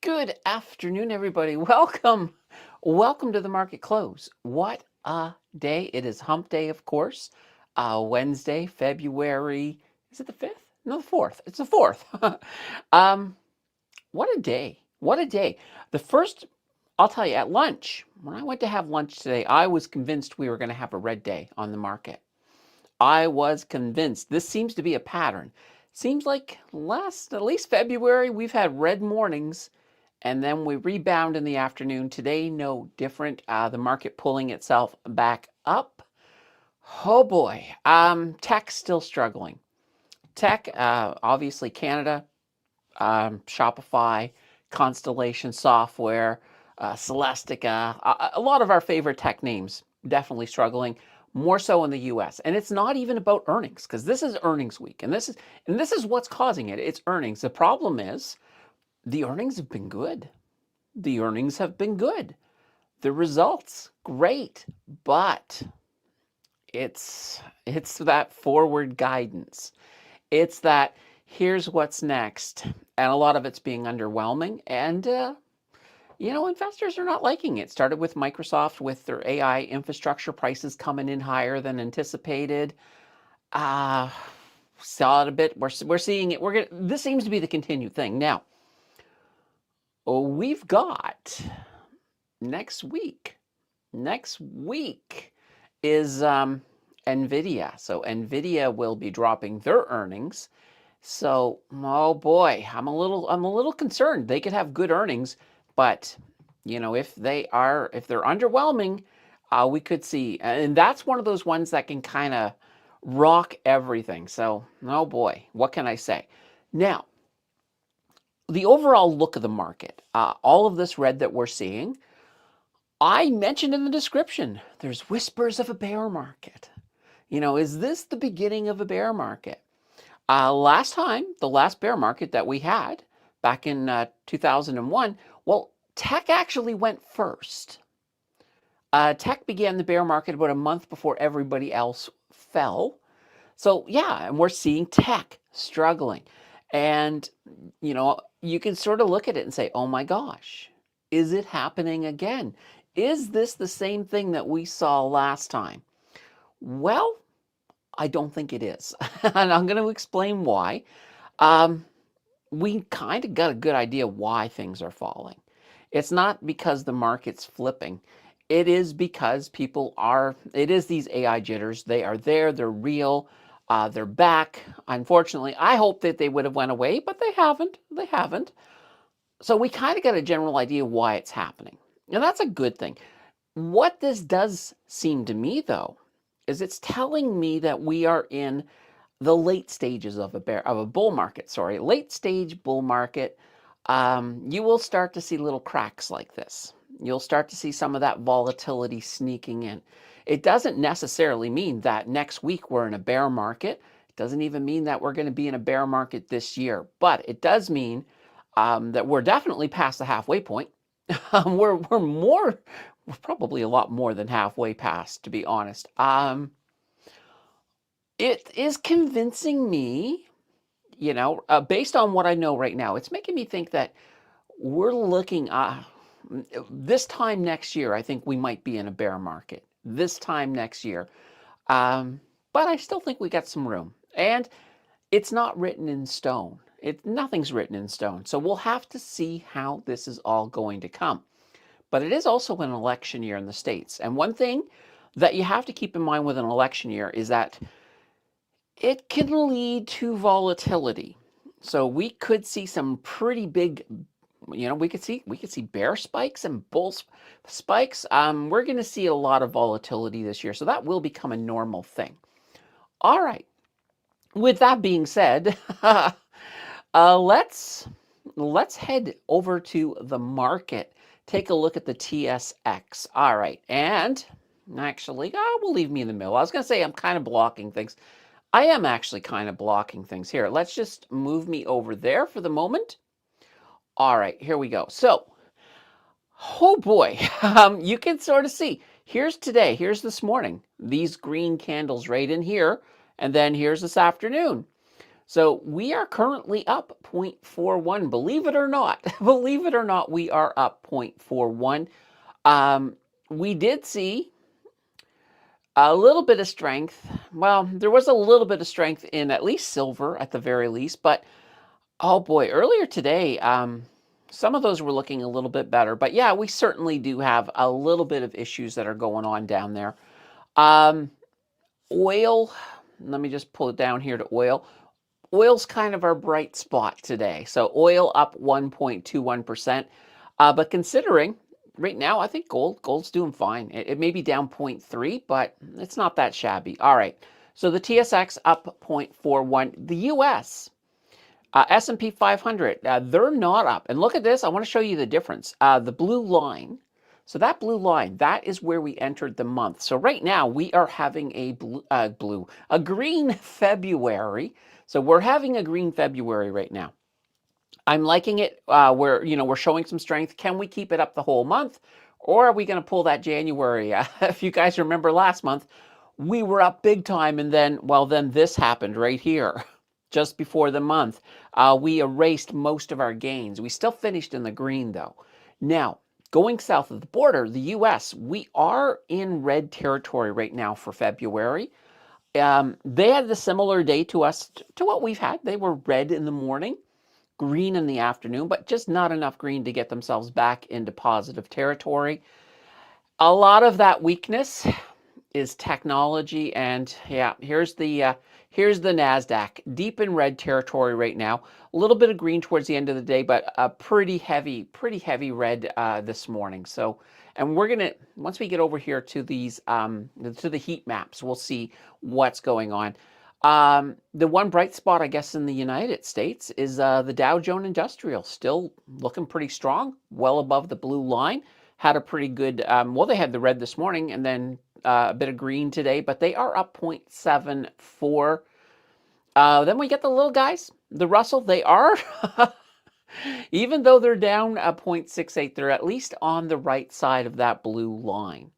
Good afternoon, everybody. Welcome to the market close. What a day. It is hump day, of course. Wednesday, February, is it the 5th? No, the 4th. It's the 4th. What a day. What a day. I'll tell you, at lunch, when I went to have lunch today, I was convinced we were going to have a red day on the market. I was convinced. This seems to be a pattern. Seems like at least February, we've had red mornings and then we rebound in the afternoon. Today, no different. The market pulling itself back up. Oh boy. Tech still struggling. Tech, obviously Canada, Shopify, Constellation Software, Celestica, a lot of our favorite tech names definitely struggling. More so in the US. And it's not even about earnings, because this is earnings week. And this is what's causing it. It's earnings. The problem is the earnings have been good. The earnings have been good. The results, great. But it's that forward guidance. It's that here's what's next. And a lot of it's being underwhelming. And investors are not liking it. Started with Microsoft with their AI infrastructure prices coming in higher than anticipated. Saw it a bit. We're seeing it. This seems to be the continued thing. Now, we've got next week. Next week is NVIDIA. So NVIDIA will be dropping their earnings. So, oh boy, I'm a little concerned. They could have good earnings, but if they're underwhelming, we could see, and that's one of those ones that can kind of rock everything. So, oh boy, what can I say? Now, the overall look of the market, all of this red that we're seeing, I mentioned in the description, there's whispers of a bear market. Is this the beginning of a bear market? Last time, the last bear market that we had back in 2001, well, tech actually went first. Tech began the bear market about a month before everybody else fell. So yeah, and we're seeing tech struggling. And, you can sort of look at it and say, oh my gosh, is it happening again? Is this the same thing that we saw last time? Well, I don't think it is. And I'm going to explain why. We kind of got a good idea why things are falling. It's not because the market's flipping. It is because it is these AI jitters. They are there. They're real. They're back. Unfortunately, I hope that they would have went away, but they haven't. They haven't. So we kind of got a general idea why it's happening. And that's a good thing. What this does seem to me, though, is it's telling me that we are in the late stages of a bull market. Late stage bull market. You will start to see little cracks like this. You'll start to see some of that volatility sneaking in. It doesn't necessarily mean that next week we're in a bear market. It doesn't even mean that we're going to be in a bear market this year. But it does mean that we're definitely past the halfway point. We're probably a lot more than halfway past, to be honest. It is convincing me, based on what I know right now, it's making me think that we're looking this time next year, I think we might be in a bear market. This time next year. But I still think we got some room. And it's not written in stone. Nothing's written in stone. So we'll have to see how this is all going to come. But it is also an election year in the States. And one thing that you have to keep in mind with an election year is that it can lead to volatility. So we could see some pretty big, we could see bear spikes and bull spikes. We're going to see a lot of volatility this year. So that will become a normal thing. All right. With that being said, let's head over to the market. Take a look at the TSX. All right. And actually, we'll leave me in the middle. I was going to say I'm kind of blocking things. I am actually kind of blocking things here. Let's just move me over there for the moment. All right, here we go. So, oh boy, you can sort of see. Here's today. Here's this morning. These green candles right in here. And then here's this afternoon. So we are currently up 0.41. Believe it or not, believe it or not, we are up 0.41. We did see a little bit of strength. Well, there was a little bit of strength in at least silver at the very least, but oh boy, earlier today, some of those were looking a little bit better. But yeah, we certainly do have a little bit of issues that are going on down there. Oil, let me just pull it down here to oil. Oil's kind of our bright spot today. So oil up 1.21%. But considering right now, I think gold's doing fine. It may be down 0.3, but it's not that shabby. All right. So the TSX up 0.41. The US, S&P 500, they're not up. And look at this. I want to show you the difference. The blue line. So that blue line, that is where we entered the month. So right now we are having a a green February. So we're having a green February right now. I'm liking it. We're showing some strength. Can we keep it up the whole month? Or are we going to pull that January? If you guys remember last month, we were up big time. And then, well, then this happened right here just before the month. We erased most of our gains. We still finished in the green, though. Now, going south of the border, the US, we are in red territory right now for February. They had a similar day to us, to what we've had. They were red in the morning, green in the afternoon, but just not enough green to get themselves back into positive territory. A lot of that weakness is technology, and yeah, here's the Nasdaq, deep in red territory right now. A little bit of green towards the end of the day, but a pretty heavy red this morning. So, and we're gonna, once we get over here to these to the heat maps, we'll see what's going on. The one bright spot, I guess, in the United States is the Dow Jones Industrial, still looking pretty strong, well above the blue line. Had a pretty good, well, they had the red this morning and then a bit of green today, but they are up 0.74. Then we get the little guys, the Russell, they are, even though they're down 0.68, they're at least on the right side of that blue line.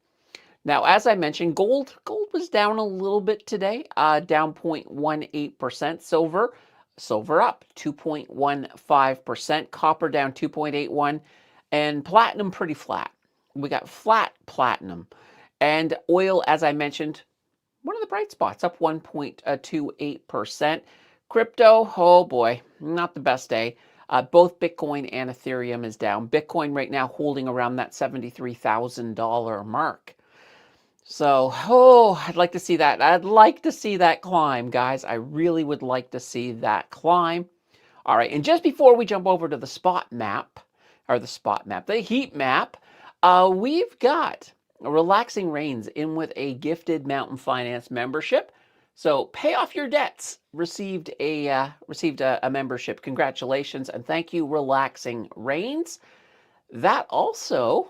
Now, as I mentioned, gold was down a little bit today, down 0.18%. Silver up 2.15%. Copper down 2.81%. And platinum pretty flat. We got flat platinum. And oil, as I mentioned, one of the bright spots, up 1.28%. Crypto, oh boy, not the best day. Both Bitcoin and Ethereum is down. Bitcoin right now holding around that $73,000 mark. So, oh, I'd like to see that. I'd like to see that climb, guys. I really would like to see that climb. All right, and just before we jump over to the spot map, or the heat map, we've got Relaxing Reigns in with a gifted Mountain Finance membership. So pay off your debts. Received a membership. Congratulations and thank you, Relaxing Reigns. That also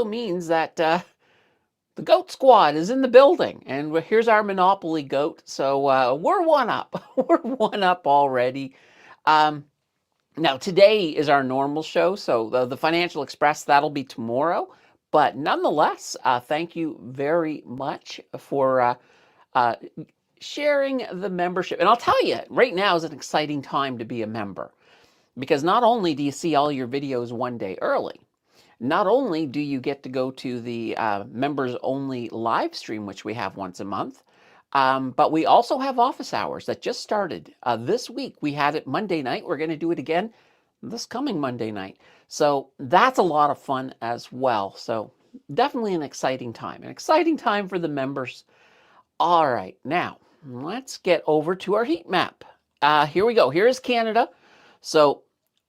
means that the GOAT Squad is in the building, and here's our Monopoly GOAT. So we're one up. We're one up already. Now, today is our normal show, so the Financial Express, that'll be tomorrow. But nonetheless, thank you very much for sharing the membership. And I'll tell you, right now is an exciting time to be a member, because not only do you see all your videos one day early, not only do you get to go to the members-only live stream, which we have once a month, but we also have office hours that just started this week. We had it Monday night. We're going to do it again this coming Monday night. So that's a lot of fun as well. So definitely an exciting time for the members. All right, now let's get over to our heat map. Here we go. Here is Canada. So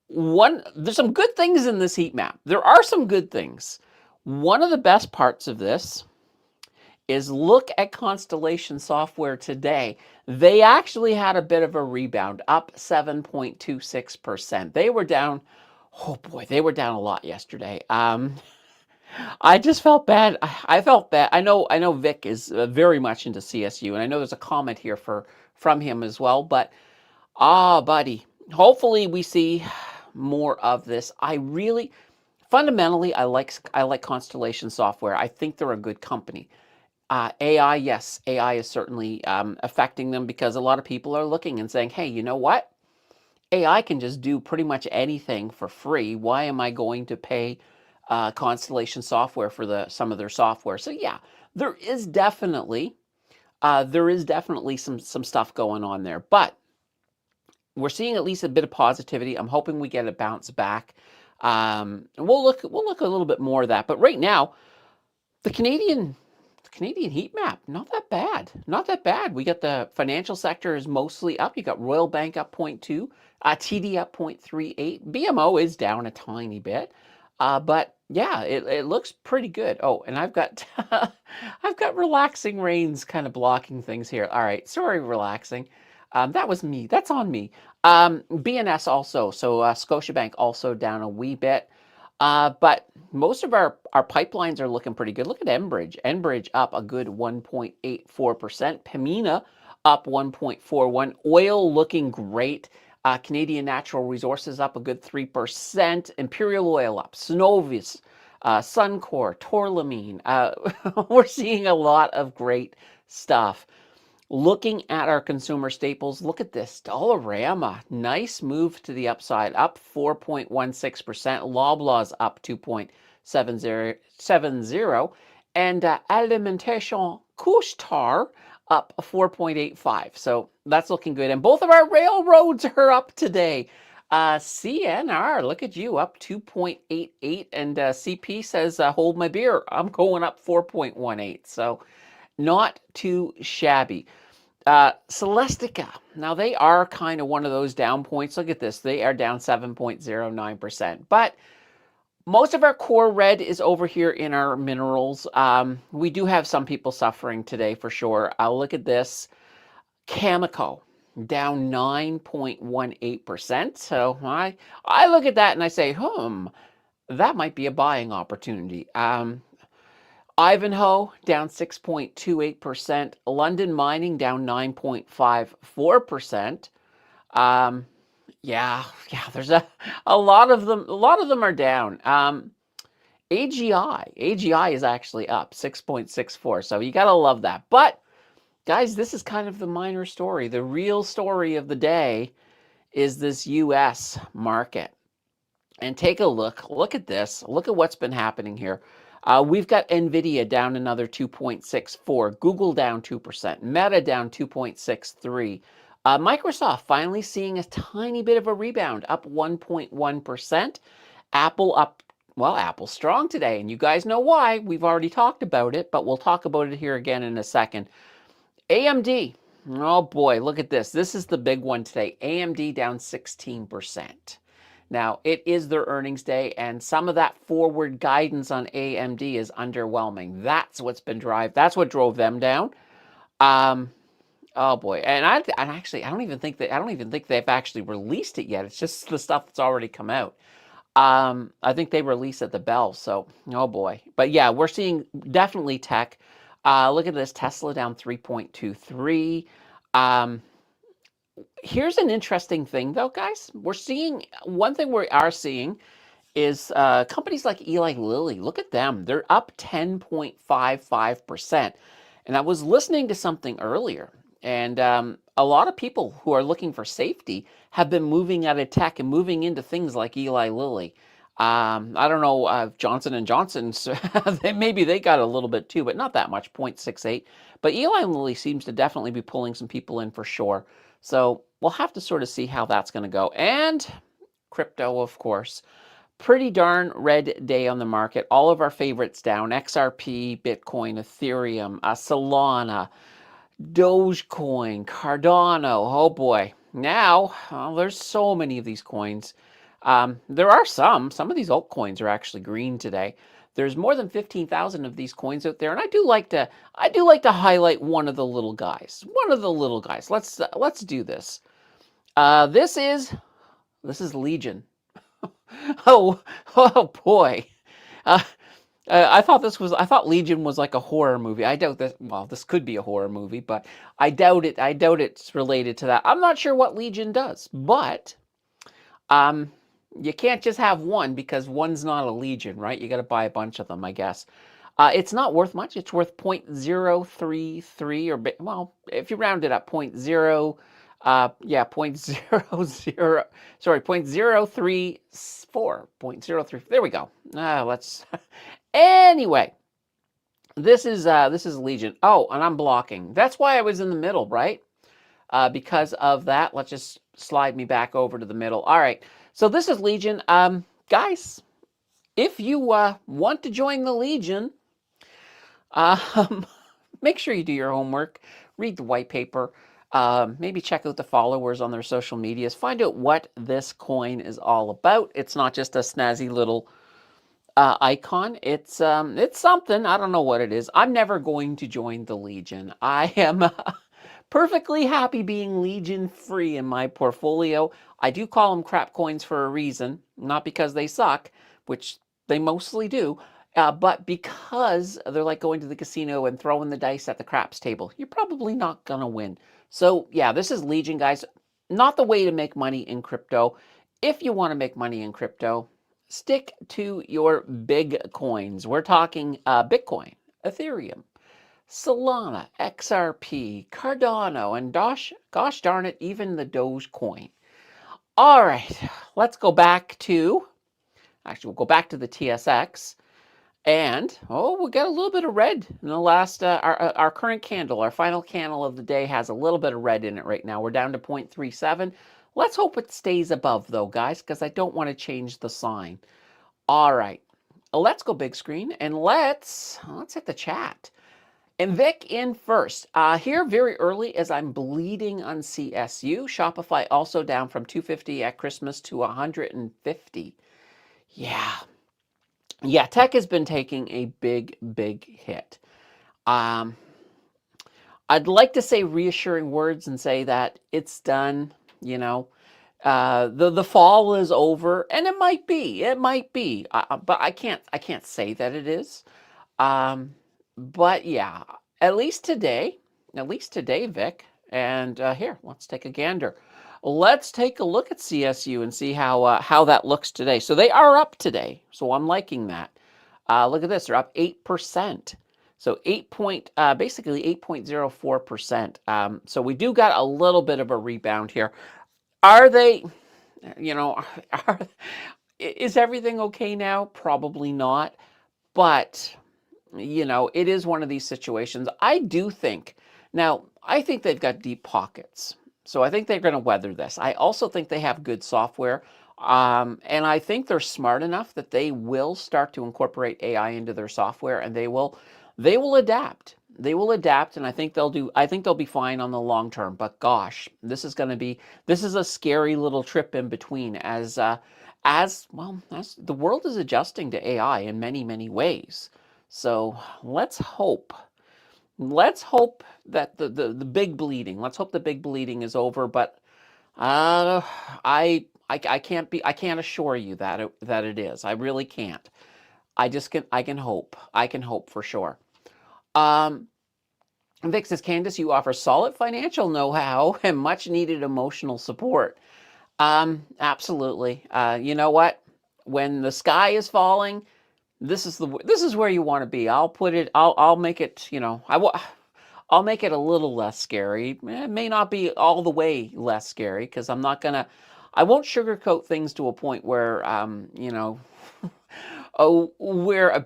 there's some good things in this heat map. There are some good things. One of the best parts of this is look at Constellation Software today. They actually had a bit of a rebound, up 7.26%. They were down, oh boy, they were down a lot yesterday. I just felt bad. I felt bad. I know Vic is very much into CSU, and I know there's a comment here from him as well, but buddy, hopefully we see more of this. Fundamentally, I like Constellation Software. I think they're a good company. AI, yes, AI is certainly affecting them because a lot of people are looking and saying, hey, you know what? AI can just do pretty much anything for free. Why am I going to pay Constellation Software for some of their software? So yeah, there is definitely some stuff going on there, but we're seeing at least a bit of positivity. I'm hoping we get a bounce back. And we'll look a little bit more of that. But right now, the Canadian heat map, not that bad. Not that bad. We got the financial sector is mostly up. You got Royal Bank up 0.2, TD up 0.38. BMO is down a tiny bit. But yeah, it looks pretty good. Oh, and I've got I've got relaxing rains kind of blocking things here. All right, sorry, relaxing. That was me. That's on me. BNS also. So Scotiabank also down a wee bit. But most of our pipelines are looking pretty good. Look at Enbridge. Enbridge up a good 1.84%. Pemina up 1.41. Oil looking great. Canadian Natural Resources up a good 3%. Imperial Oil up. Cenovus, Suncor, Torlamine. We're seeing a lot of great stuff. Looking at our consumer staples, look at this. Dollarama, nice move to the upside, up 4.16%. Loblaws up 2.70. And Alimentation Couche-Tard up 4.85. So that's looking good. And both of our railroads are up today. CNR, look at you, up 2.88. And CP says, hold my beer. I'm going up 4.18. So not too shabby. Celestica, now they are kind of one of those down points. Look at this. They are down 7.09%. But most of our core red is over here in our minerals. We do have some people suffering today for sure. Look at this. Cameco, down 9.18%. So I look at that and I say, that might be a buying opportunity. Ivanhoe down 6.28%. London Mining down 9.54%. Yeah, there's a lot of them. A lot of them are down. AGI is actually up 6.64. So you gotta love that. But guys, this is kind of the minor story. The real story of the day is this U.S. market. And take a look. Look at this. Look at what's been happening here. We've got NVIDIA down another 2.64, Google down 2%, Meta down 2.63. Microsoft finally seeing a tiny bit of a rebound, up 1.1%. Apple up, well, Apple's strong today, and you guys know why. We've already talked about it, but we'll talk about it here again in a second. AMD, oh boy, look at this. This is the big one today. AMD down 16%. Now, it is their earnings day, and some of that forward guidance on AMD is underwhelming. That's what drove them down. Oh boy, and I don't even think they've actually released it yet. It's just the stuff that's already come out. I think they release at the bell, so oh boy. But yeah, we're seeing definitely tech. Look at this, Tesla down 3.23. Here's an interesting thing, though, guys. One thing we are seeing is companies like Eli Lilly. Look at them. They're up 10.55%. And I was listening to something earlier, and a lot of people who are looking for safety have been moving out of tech and moving into things like Eli Lilly. I don't know, Johnson & Johnson's, maybe they got a little bit too, but not that much, 0.68. But Eli Lilly seems to definitely be pulling some people in for sure. So we'll have to sort of see how that's going to go. And crypto, of course. Pretty darn red day on the market. All of our favorites down. XRP, Bitcoin, Ethereum, Solana, Dogecoin, Cardano. Oh boy. Now, there's so many of these coins. There are some of these altcoins are actually green today. There's more than 15,000 of these coins out there, and I do like to highlight one of the little guys. Let's do this. This is Legion. Oh boy. I thought Legion was like a horror movie. I doubt that. Well, this could be a horror movie, but I doubt it. I doubt it's related to that. I'm not sure what Legion does, but you can't just have one because one's not a Legion, right? You got to buy a bunch of them, I guess. It's not worth much. It's worth 0.033 or, well, if you round it up, yeah, 0.00, sorry, 0.034, 0.03. There we go. Let's, anyway, this is Legion. Oh, and I'm blocking. That's why I was in the middle, right? Because of that, let's just slide me back over to the middle. All right, so this is Legion. Guys, if you want to join the Legion, make sure you do your homework, read the white paper, maybe check out the followers on their social medias, find out what this coin is all about. It's not just a snazzy little icon. It's something. I don't know what it is. I'm never going to join the Legion. I am perfectly happy being Legion free in my portfolio. I do call them crap coins for a reason, not because they suck, which they mostly do, but because they're like going to the casino and throwing the dice at the craps table. You're probably not going to win. So yeah, this is Legion, guys. Not the way to make money in crypto. If you want to make money in crypto, stick to your big coins. We're talking Bitcoin, Ethereum, Solana, XRP, Cardano, and gosh darn it, even the Dogecoin. All right, let's go back to, actually, we'll go back to the TSX. And, oh, we got a little bit of red in the last, our current candle, our final candle of the day has a little bit of red in it right now. We're down to 0.37. Let's hope it stays above, though, guys, because I don't want to change the sign. All right, let's go big screen, and let's hit the chat. And Vic in first. Here very early as I'm bleeding on CSU. Shopify also down from 250 at Christmas to 150. Yeah, tech has been taking a big hit. I'd like to say reassuring words and say that it's done, you know. The fall is over, and it might be, but I can't say that it is. But yeah, at least today, Vic. And here, let's take a gander. Let's take a look at CSU and see how that looks today. So they are up today, so I'm liking that. Look at this, they're up 8%. So basically 8.04%. So we do got a little bit of a rebound here. Are they, is everything okay now? Probably not. But it is one of these situations. I think they've got deep pockets. So I think they're going to weather this. I also think they have good software. And I think they're smart enough that they will start to incorporate AI into their software, and they will adapt. They will adapt, and I think they'll be fine on the long term. But gosh, this is a scary little trip in between as the world is adjusting to AI in many ways. So let's hope that the big bleeding. Let's hope the big bleeding is over. But I can't assure you that it is. I really can't. I can hope. I can hope for sure. Vic says, Candace, you offer solid financial know-how and much needed emotional support. Absolutely. You know what? When the sky is falling, this is where you want to be. I'll make it, I'll make it a little less scary. It may not be all the way less scary because I won't sugarcoat things to a point where, where a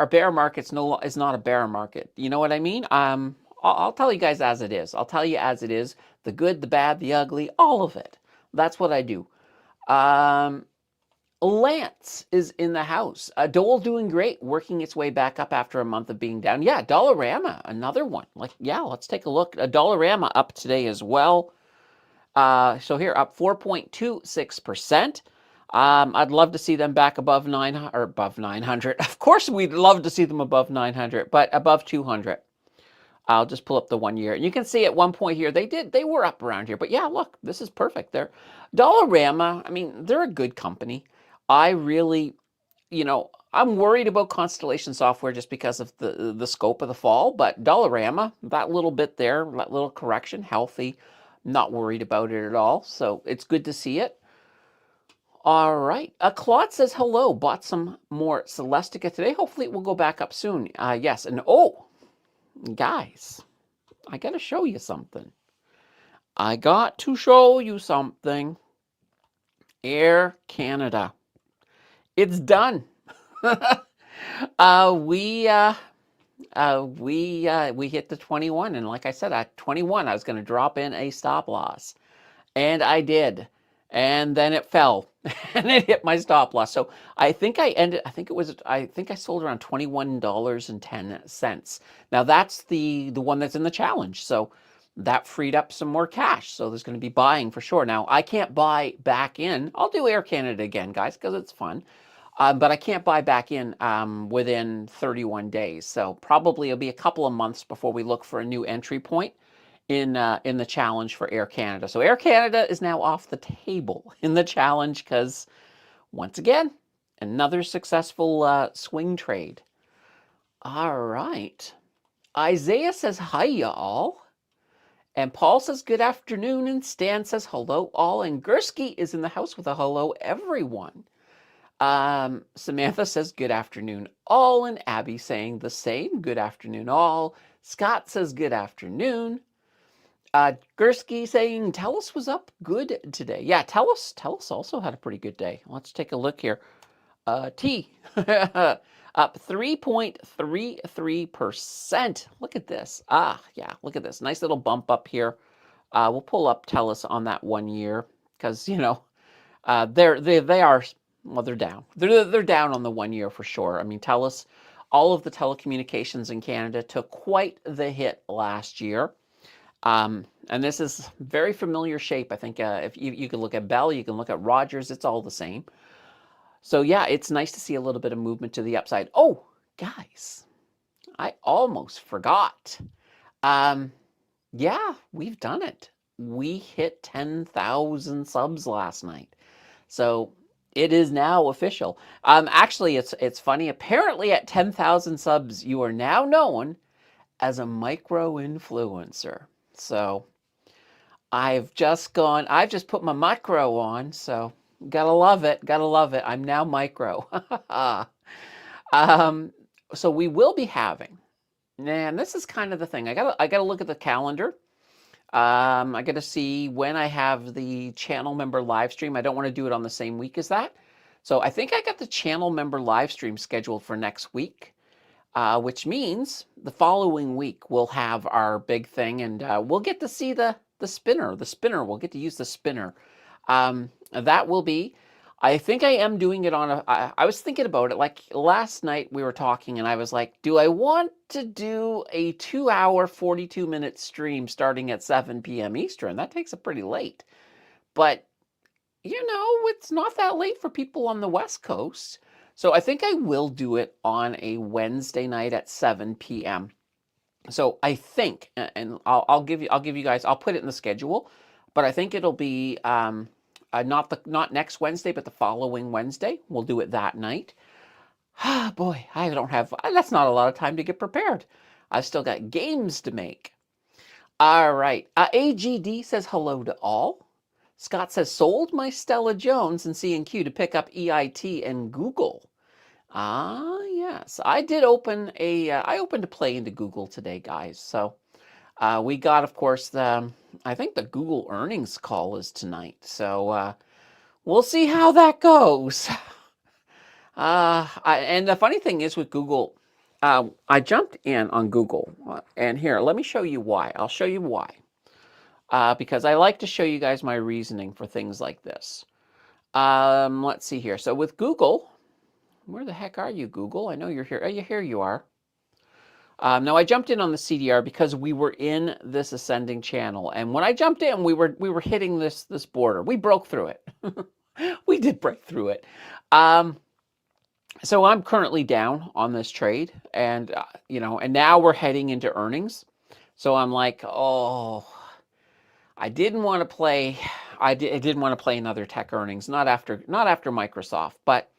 bear market's is not a bear market. You know what I mean? I'll tell you guys as it is. I'll tell you as it is. The good, the bad, the ugly, all of it. That's what I do. Lance is in the house. Dole doing great, working its way back up after a month of being down. Yeah, Dollarama, another one. Let's take a look. Dollarama up today as well. So here, up 4.26%. I'd love to see them back above 900. Of course, we'd love to see them above 900, but above 200. I'll just pull up the 1 year. And you can see at one point here, they were up around here. But yeah, look, this is perfect. Dollarama, I mean, they're a good company. I really, I'm worried about Constellation Software just because of the scope of the fall. But Dollarama, that little bit there, that little correction, healthy, not worried about it at all. So it's good to see it. All right. Claude says hello. Bought some more Celestica today. Hopefully it will go back up soon. Yes. And oh, guys, I got to show you something. I got to show you something. Air Canada. It's done. We hit the 21, and like I said, at 21, I was going to drop in a stop loss, and I did, and then it fell, and it hit my stop loss. So I think I sold around $21.10. Now that's the one that's in the challenge. So that freed up some more cash. So there's going to be buying for sure. Now I can't buy back in. I'll do Air Canada again, guys, because it's fun. But I can't buy back in within 31 days. So probably it'll be a couple of months before we look for a new entry point in the challenge for Air Canada. So Air Canada is now off the table in the challenge because, once again, another successful swing trade. All right. Isaiah says hi, y'all. And Paul says good afternoon. And Stan says hello, all. And Gursky is in the house with a hello, everyone. Samantha says good afternoon, all. And Abby saying the same. Good afternoon, all. Scott says good afternoon. Gursky saying Telus was up good today. Yeah, Telus also had a pretty good day. Let's take a look here. T up 3.33%. Look at this. Yeah, look at this. Nice little bump up here. We'll pull up Telus on that 1 year because they are, well, they're down. They're down on the 1 year for sure. I mean, Telus, all of the telecommunications in Canada took quite the hit last year. And this is very familiar shape. I think if you can look at Bell, you can look at Rogers, it's all the same. So yeah, it's nice to see a little bit of movement to the upside. Oh, guys, I almost forgot. Yeah, we've done it. We hit 10,000 subs last night. So it is now official. Actually, it's funny. Apparently at 10,000 subs, you are now known as a micro influencer. So I've just put my micro on, so gotta love it, gotta love it. I'm now micro. So we will be having, and this is kind of the thing. I gotta look at the calendar. I gotta see when I have the channel member live stream. I don't want to do it on the same week as that. So I think I got the channel member live stream scheduled for next week. Which means the following week we'll have our big thing, and we'll get to see the spinner. The spinner, we'll get to use the spinner. That will be, I think I am doing it on I was thinking about it, like last night we were talking, and I was like, do I want to do a 2-hour, 42-minute stream starting at 7 p.m. Eastern? That takes it pretty late. But, it's not that late for people on the West Coast. So I think I will do it on a Wednesday night at 7 p.m. So I think, and I'll give you guys, I'll put it in the schedule, but I think it'll be not next Wednesday, but the following Wednesday. We'll do it that night. Boy, that's not a lot of time to get prepared. I've still got games to make. All right. AGD says hello to all. Scott says, sold my Stella Jones and C&Q to pick up EIT and Google. Yes. I did open I opened a play into Google today, guys. So we got, of course, I think the Google earnings call is tonight. So we'll see how that goes. And the funny thing is with Google, I jumped in on Google. And here, let me show you why. I'll show you why. Because I like to show you guys my reasoning for things like this. Let's see here. So with Google, where the heck are you, Google? I know you're here. Oh, here you are. Now I jumped in on the CDR because we were in this ascending channel, and when I jumped in, we were hitting this border. We broke through it. We did break through it. So I'm currently down on this trade, and and now we're heading into earnings. So I'm like, oh. I didn't want to play another tech earnings, not after Microsoft, but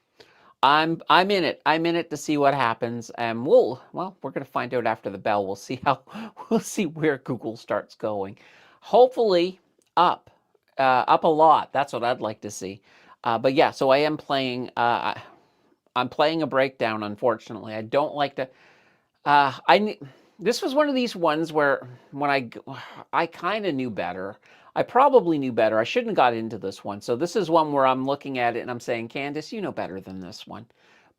I'm in it. I'm in it to see what happens, and we're going to find out after the bell. We'll see where Google starts going. Hopefully up a lot. That's what I'd like to see. But yeah, so I am playing. I'm playing a breakdown. Unfortunately, I don't like to. This was one of these ones where when I kind of knew better. I probably knew better. I shouldn't have got into this one. So this is one where I'm looking at it and I'm saying, Candace, you know better than this one.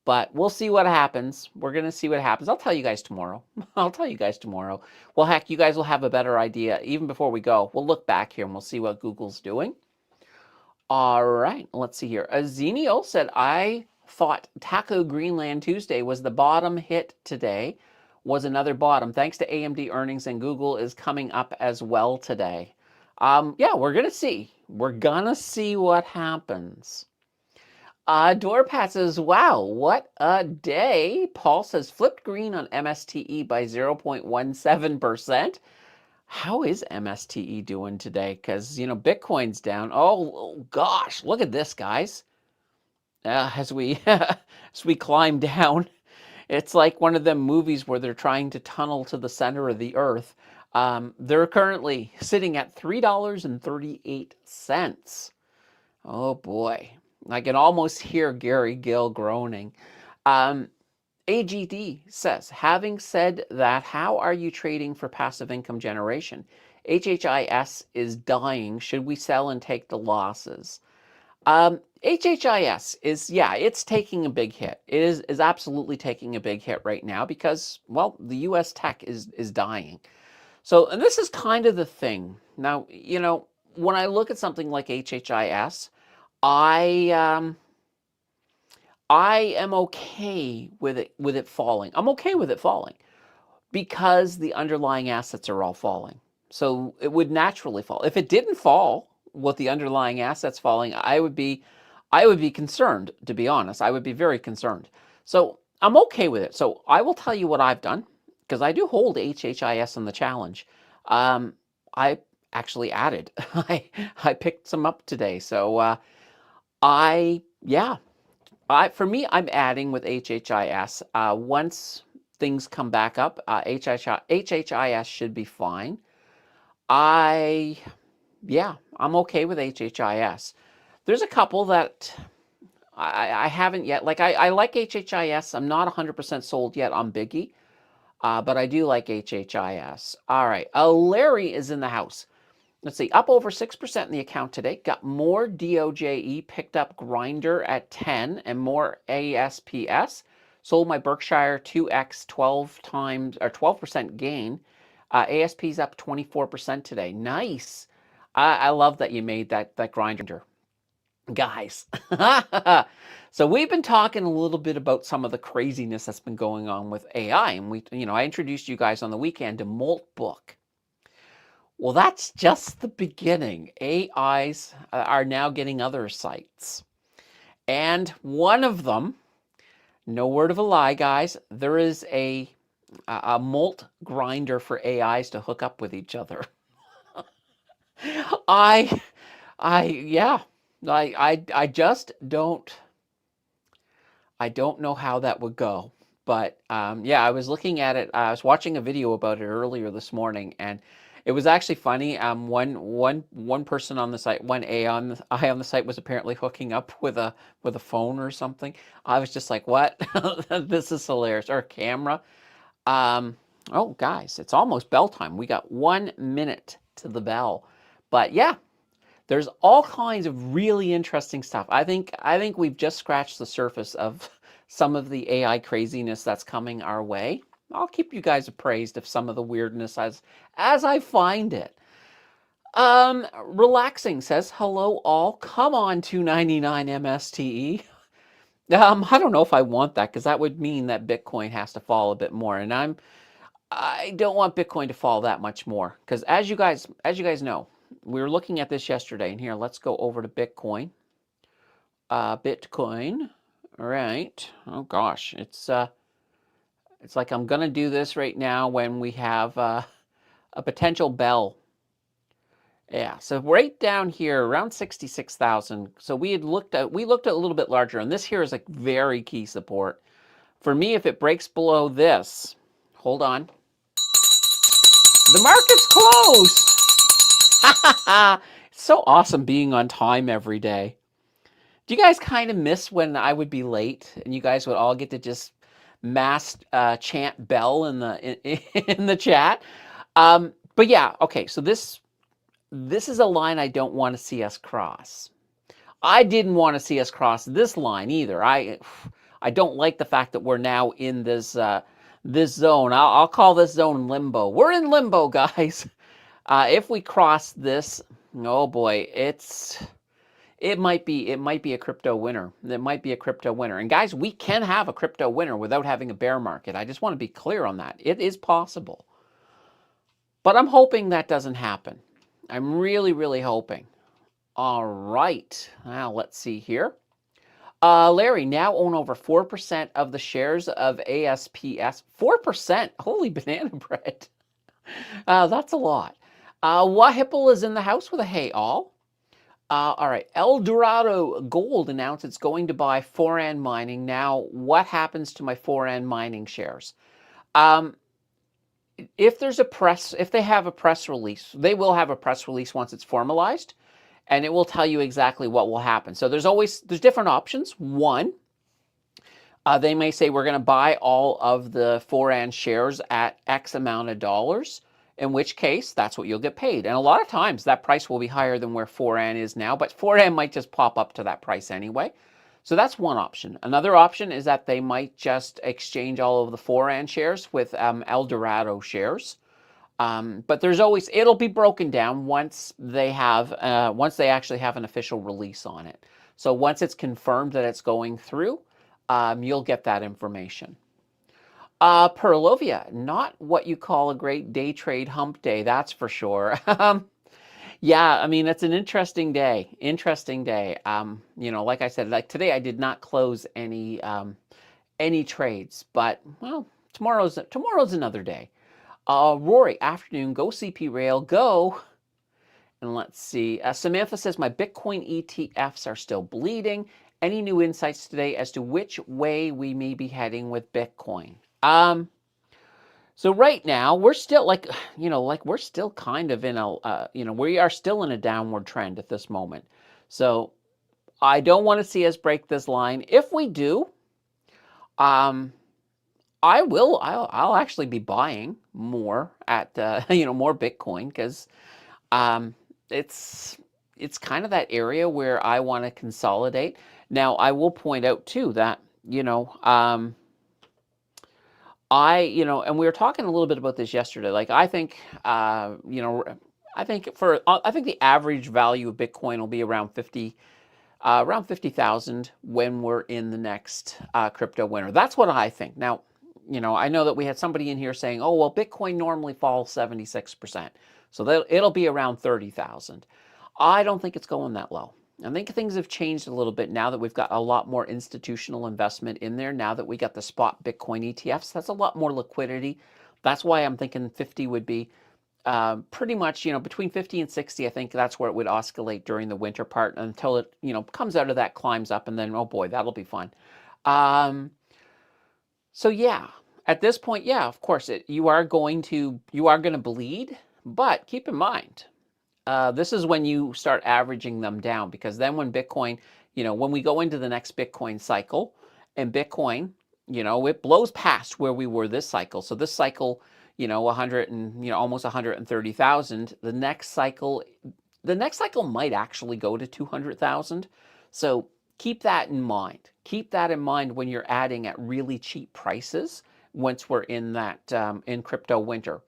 But we'll see what happens. We're going to see what happens. I'll tell you guys tomorrow. I'll tell you guys tomorrow. Well, heck, you guys will have a better idea. Even before we go, we'll look back here and we'll see what Google's doing. All right, let's see here. Azenio said, I thought Taco Greenland Tuesday was the bottom hit today, was another bottom. Thanks to AMD earnings, and Google is coming up as well today. Yeah, we're going to see. We're going to see what happens. Doorpat says, wow, what a day. Paul says, flipped green on MSTE by 0.17%. How is MSTE doing today? Because, you know, Bitcoin's down. Oh, gosh, look at this, guys. As we as we climb down, it's like one of them movies where they're trying to tunnel to the center of the earth. They're currently sitting at $3.38. Oh, boy. I can almost hear Gary Gill groaning. AGD says, having said that, how are you trading for passive income generation? HHIS is dying. Should we sell and take the losses? HHIS is, yeah, it's taking a big hit. It is absolutely taking a big hit right now because, well, the US tech is dying. So, and this is kind of the thing. Now, you know, when I look at something like HHIS, I am okay with it falling. I'm okay with it falling because the underlying assets are all falling. So it would naturally fall. If it didn't fall with the underlying assets falling, I would be concerned, to be honest. I would be very concerned. So I'm okay with it. So I will tell you what I've done because I do hold HHIS in the challenge. I actually added. I picked some up today. So for me, I'm adding with HHIS. Once things come back up, HHIS should be fine. I'm okay with HHIS. There's a couple that I haven't yet. Like I like HHIS. I'm not 100% sold yet on Biggie, but I do like HHIS. All right, Larry is in the house. Let's see, up over 6% in the account today. Got more DOJE, picked up Grinder at 10 and more ASPS. Sold my Berkshire 2X 12% gain. ASP's up 24% today. Nice. I love that you made that Grinder. Guys. So we've been talking a little bit about some of the craziness that's been going on with AI. And I introduced you guys on the weekend to Moltbook. Well, that's just the beginning. AIs are now getting other sites. And one of them, no word of a lie, guys, there is a molt grinder for AIs to hook up with each other. I just don't know how that would go. But I was looking at it. I was watching a video about it earlier this morning, and it was actually funny. One person on the site, one AI on the site was apparently hooking up with a phone or something. I was just like, what? This is hilarious. Or a camera. Oh, guys, it's almost bell time. We got 1 minute to the bell. But yeah, there's all kinds of really interesting stuff. I think we've just scratched the surface of some of the AI craziness that's coming our way. I'll keep you guys appraised of some of the weirdness as I find it. Relaxing says, hello all. Come on, 299 MSTE. I don't know if I want that because that would mean that Bitcoin has to fall a bit more, and I don't want Bitcoin to fall that much more because as you guys know, we were looking at this yesterday, and here, let's go over to Bitcoin. Bitcoin, all right. Oh gosh, it's like I'm gonna do this right now when we have a potential bell. Yeah, so right down here, around 66,000. So we looked at a little bit larger, and this here is like very key support. For me, if it breaks below this, hold on. The market's closed. It's so awesome being on time every day. Do you guys kind of miss when I would be late and you guys would all get to just mass chant bell in in the chat? But yeah, okay. So this is a line I don't want to see us cross. I didn't want to see us cross this line either. I don't like the fact that we're now in this zone. I'll call this zone limbo. We're in limbo, guys. If we cross this, oh boy, it might be a crypto winner. It might be a crypto winner. And guys, we can have a crypto winner without having a bear market. I just want to be clear on that. It is possible. But I'm hoping that doesn't happen. I'm really, really hoping. All right. Now let's see here. Larry, now own over 4% of the shares of ASPS. 4%? Holy banana bread. That's a lot. Wahipple is in the house with a hey all. All right. El Dorado Gold announced it's going to buy Foran Mining. Now, what happens to my Foran Mining shares? If they have a press release, they will have a press release once it's formalized, and it will tell you exactly what will happen. So there's different options. One, they may say we're going to buy all of the Foran shares at X amount of dollars, in which case that's what you'll get paid. And a lot of times that price will be higher than where Foran is now, but Foran might just pop up to that price anyway. So that's one option. Another option is that they might just exchange all of the Foran shares with El Dorado shares. But it'll be broken down once they actually have an official release on it. So once it's confirmed that it's going through, you'll get that information. Perlovia, not what you call a great day trade hump day, that's for sure. Yeah, I mean, it's an interesting day. Like I said, like today I did not close any trades, but well, tomorrow's another day. Rory, afternoon, go CP Rail, go. And let's see. Samantha says, my Bitcoin ETFs are still bleeding. Any new insights today as to which way we may be heading with Bitcoin? So right now we're still we're still kind of in we are still in a downward trend at this moment. So I don't want to see us break this line. If we do, I'll actually be buying more at more Bitcoin because it's kind of that area where I want to consolidate. Now I will point out too that and we were talking a little bit about this yesterday. Like I think I think the average value of Bitcoin will be around 50,000 when we're in the next crypto winter. That's what I think. Now, I know that we had somebody in here saying, oh, well, Bitcoin normally falls 76%. So it'll be around 30,000. I don't think it's going that low. I think things have changed a little bit now that we've got a lot more institutional investment in there. Now that we got the spot Bitcoin ETFs, that's a lot more liquidity. That's why I'm thinking 50 would be pretty much, between 50 and 60. I think that's where it would oscillate during the winter part until it, comes out of that, climbs up, and then, oh boy, that'll be fun. So yeah, at this point, yeah, of course, you are going to bleed, but keep in mind, this is when you start averaging them down, because then when Bitcoin, when we go into the next Bitcoin cycle and Bitcoin, it blows past where we were this cycle. So this cycle, 100 and, almost 130,000. The next cycle might actually go to 200,000. So keep that in mind. Keep that in mind when you're adding at really cheap prices once we're in that in crypto winter.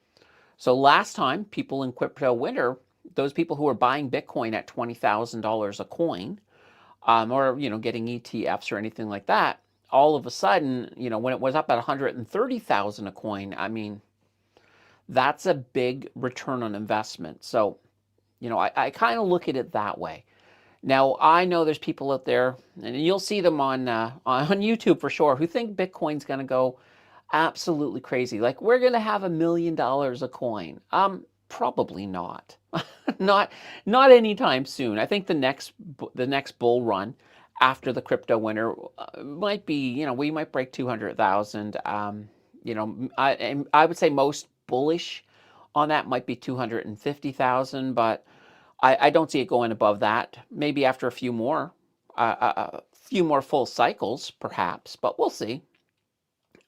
So last time, people in crypto winter, those people who were buying Bitcoin at $20,000 a coin, or getting ETFs or anything like that, all of a sudden, when it was up at 130,000 a coin, I mean, that's a big return on investment. So, I kind of look at it that way. Now, I know there's people out there, and you'll see them on YouTube for sure, who think Bitcoin's going to go absolutely crazy. Like, we're going to have $1 million a coin. Probably not. not anytime soon. I think the next bull run after the crypto winter might be, we might break 200,000. I would say most bullish on that might be 250,000, but I don't see it going above that. Maybe after a few more. a few more full cycles, perhaps, but we'll see.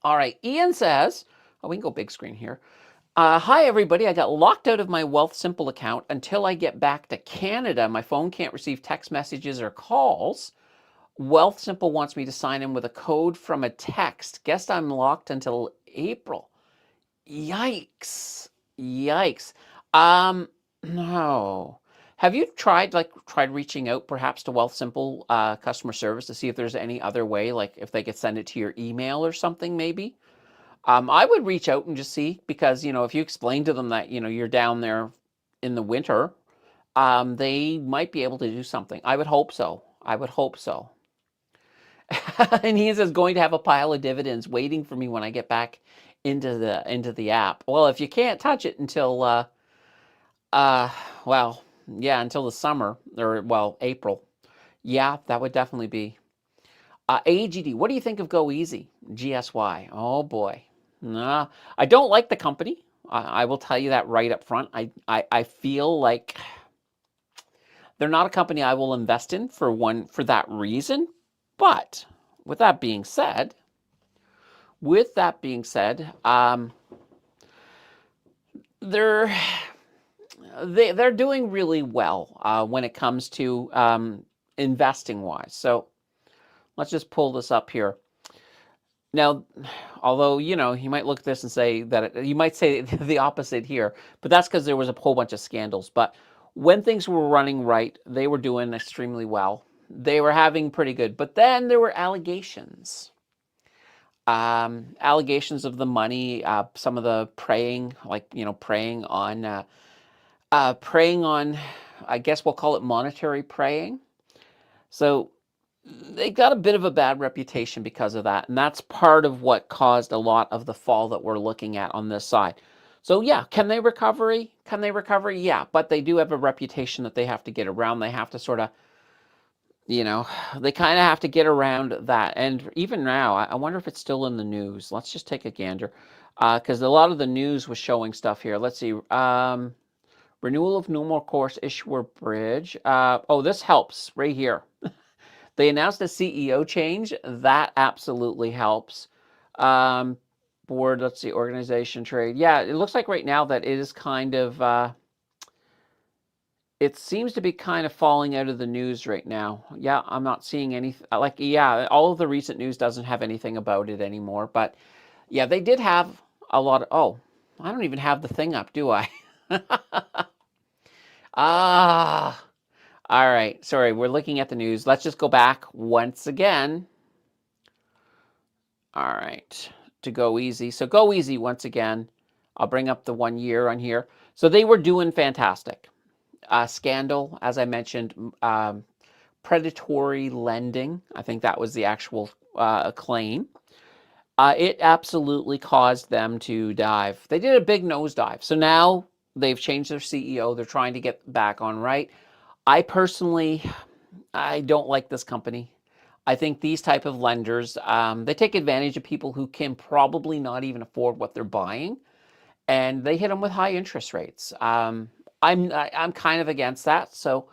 All right, Ian says, oh, we can go big screen here. Hi, everybody. I got locked out of my Wealthsimple account until I get back to Canada. My phone can't receive text messages or calls. Wealthsimple wants me to sign in with a code from a text. Guess I'm locked until April. Yikes. Yikes. No. Have you tried reaching out perhaps to Wealthsimple customer service to see if there's any other way, like if they could send it to your email or something maybe? I would reach out and just see, because, if you explain to them that, you're down there in the winter, they might be able to do something. I would hope so. I would hope so. And he says, going to have a pile of dividends waiting for me when I get back into the app. Well, if you can't touch it until well, yeah, until the summer, or well, April. Yeah, that would definitely be. AGD, what do you think of Go Easy? GSY. Oh boy. Nah, I don't like the company. I will tell you that right up front. I feel like they're not a company I will invest in for that reason. But with that being said, they're doing really well when it comes to investing wise. So let's just pull this up here. Now, although, you might look at this and say that you might say the opposite here, but that's because there was a whole bunch of scandals. But when things were running right, they were doing extremely well. They were having pretty good. But then there were allegations. Allegations of the money, some of the preying, preying on, I guess we'll call it monetary preying. So they got a bit of a bad reputation because of that. And that's part of what caused a lot of the fall that we're looking at on this side. So yeah, can they recover? Yeah, but they do have a reputation that they have to get around. They have to sort of, they kind of have to get around that. And even now, I wonder if it's still in the news. Let's just take a gander, because a lot of the news was showing stuff here. Let's see. Renewal of normal course issuer bridge. Oh, this helps right here. They announced a CEO change. That absolutely helps. Board, let's see, organization trade. Yeah, it looks like right now that it is kind of, it seems to be kind of falling out of the news right now. Yeah, I'm not seeing anything. Yeah, all of the recent news doesn't have anything about it anymore. But yeah, they did have a lot of, oh, I don't even have the thing up, do I? Ah. All right, sorry, we're looking at the news. Let's just go back once again. All right, to Go Easy. So Go Easy once again. I'll bring up the 1 year on here. So they were doing fantastic. Scandal, as I mentioned, predatory lending. I think that was the actual claim. It absolutely caused them to dive. They did a big nosedive. So now they've changed their CEO. They're trying to get back on right. I personally, I don't like this company. I think these type of lenders, they take advantage of people who can probably not even afford what they're buying, and they hit them with high interest rates. I'm kind of against that. So,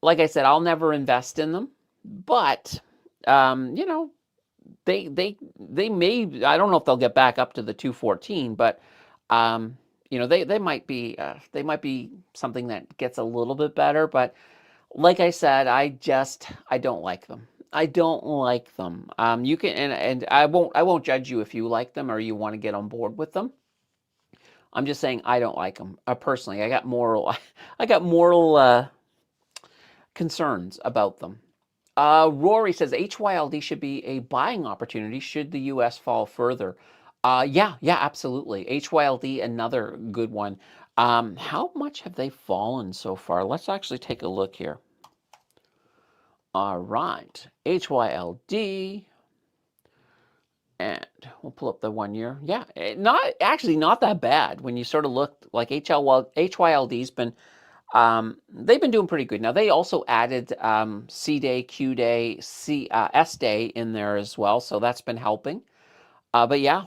like I said, I'll never invest in them. But they may. I don't know if they'll get back up to the 214, but they might be something that gets a little bit better. But like I said, I don't like them. I don't like them. You can, and I won't judge you if you like them or you want to get on board with them. I'm just saying I don't like them. Personally, I got moral concerns about them. Rory says HYLD should be a buying opportunity should the US fall further. Yeah, absolutely. HYLD, another good one. How much have they fallen so far? Let's actually take a look here. All right, HYLD, and we'll pull up the 1 year. Yeah, not that bad when you sort of look. Like HYLD's been, they've been doing pretty good. Now they also added C day, Q day, S day in there as well, so that's been helping. But yeah,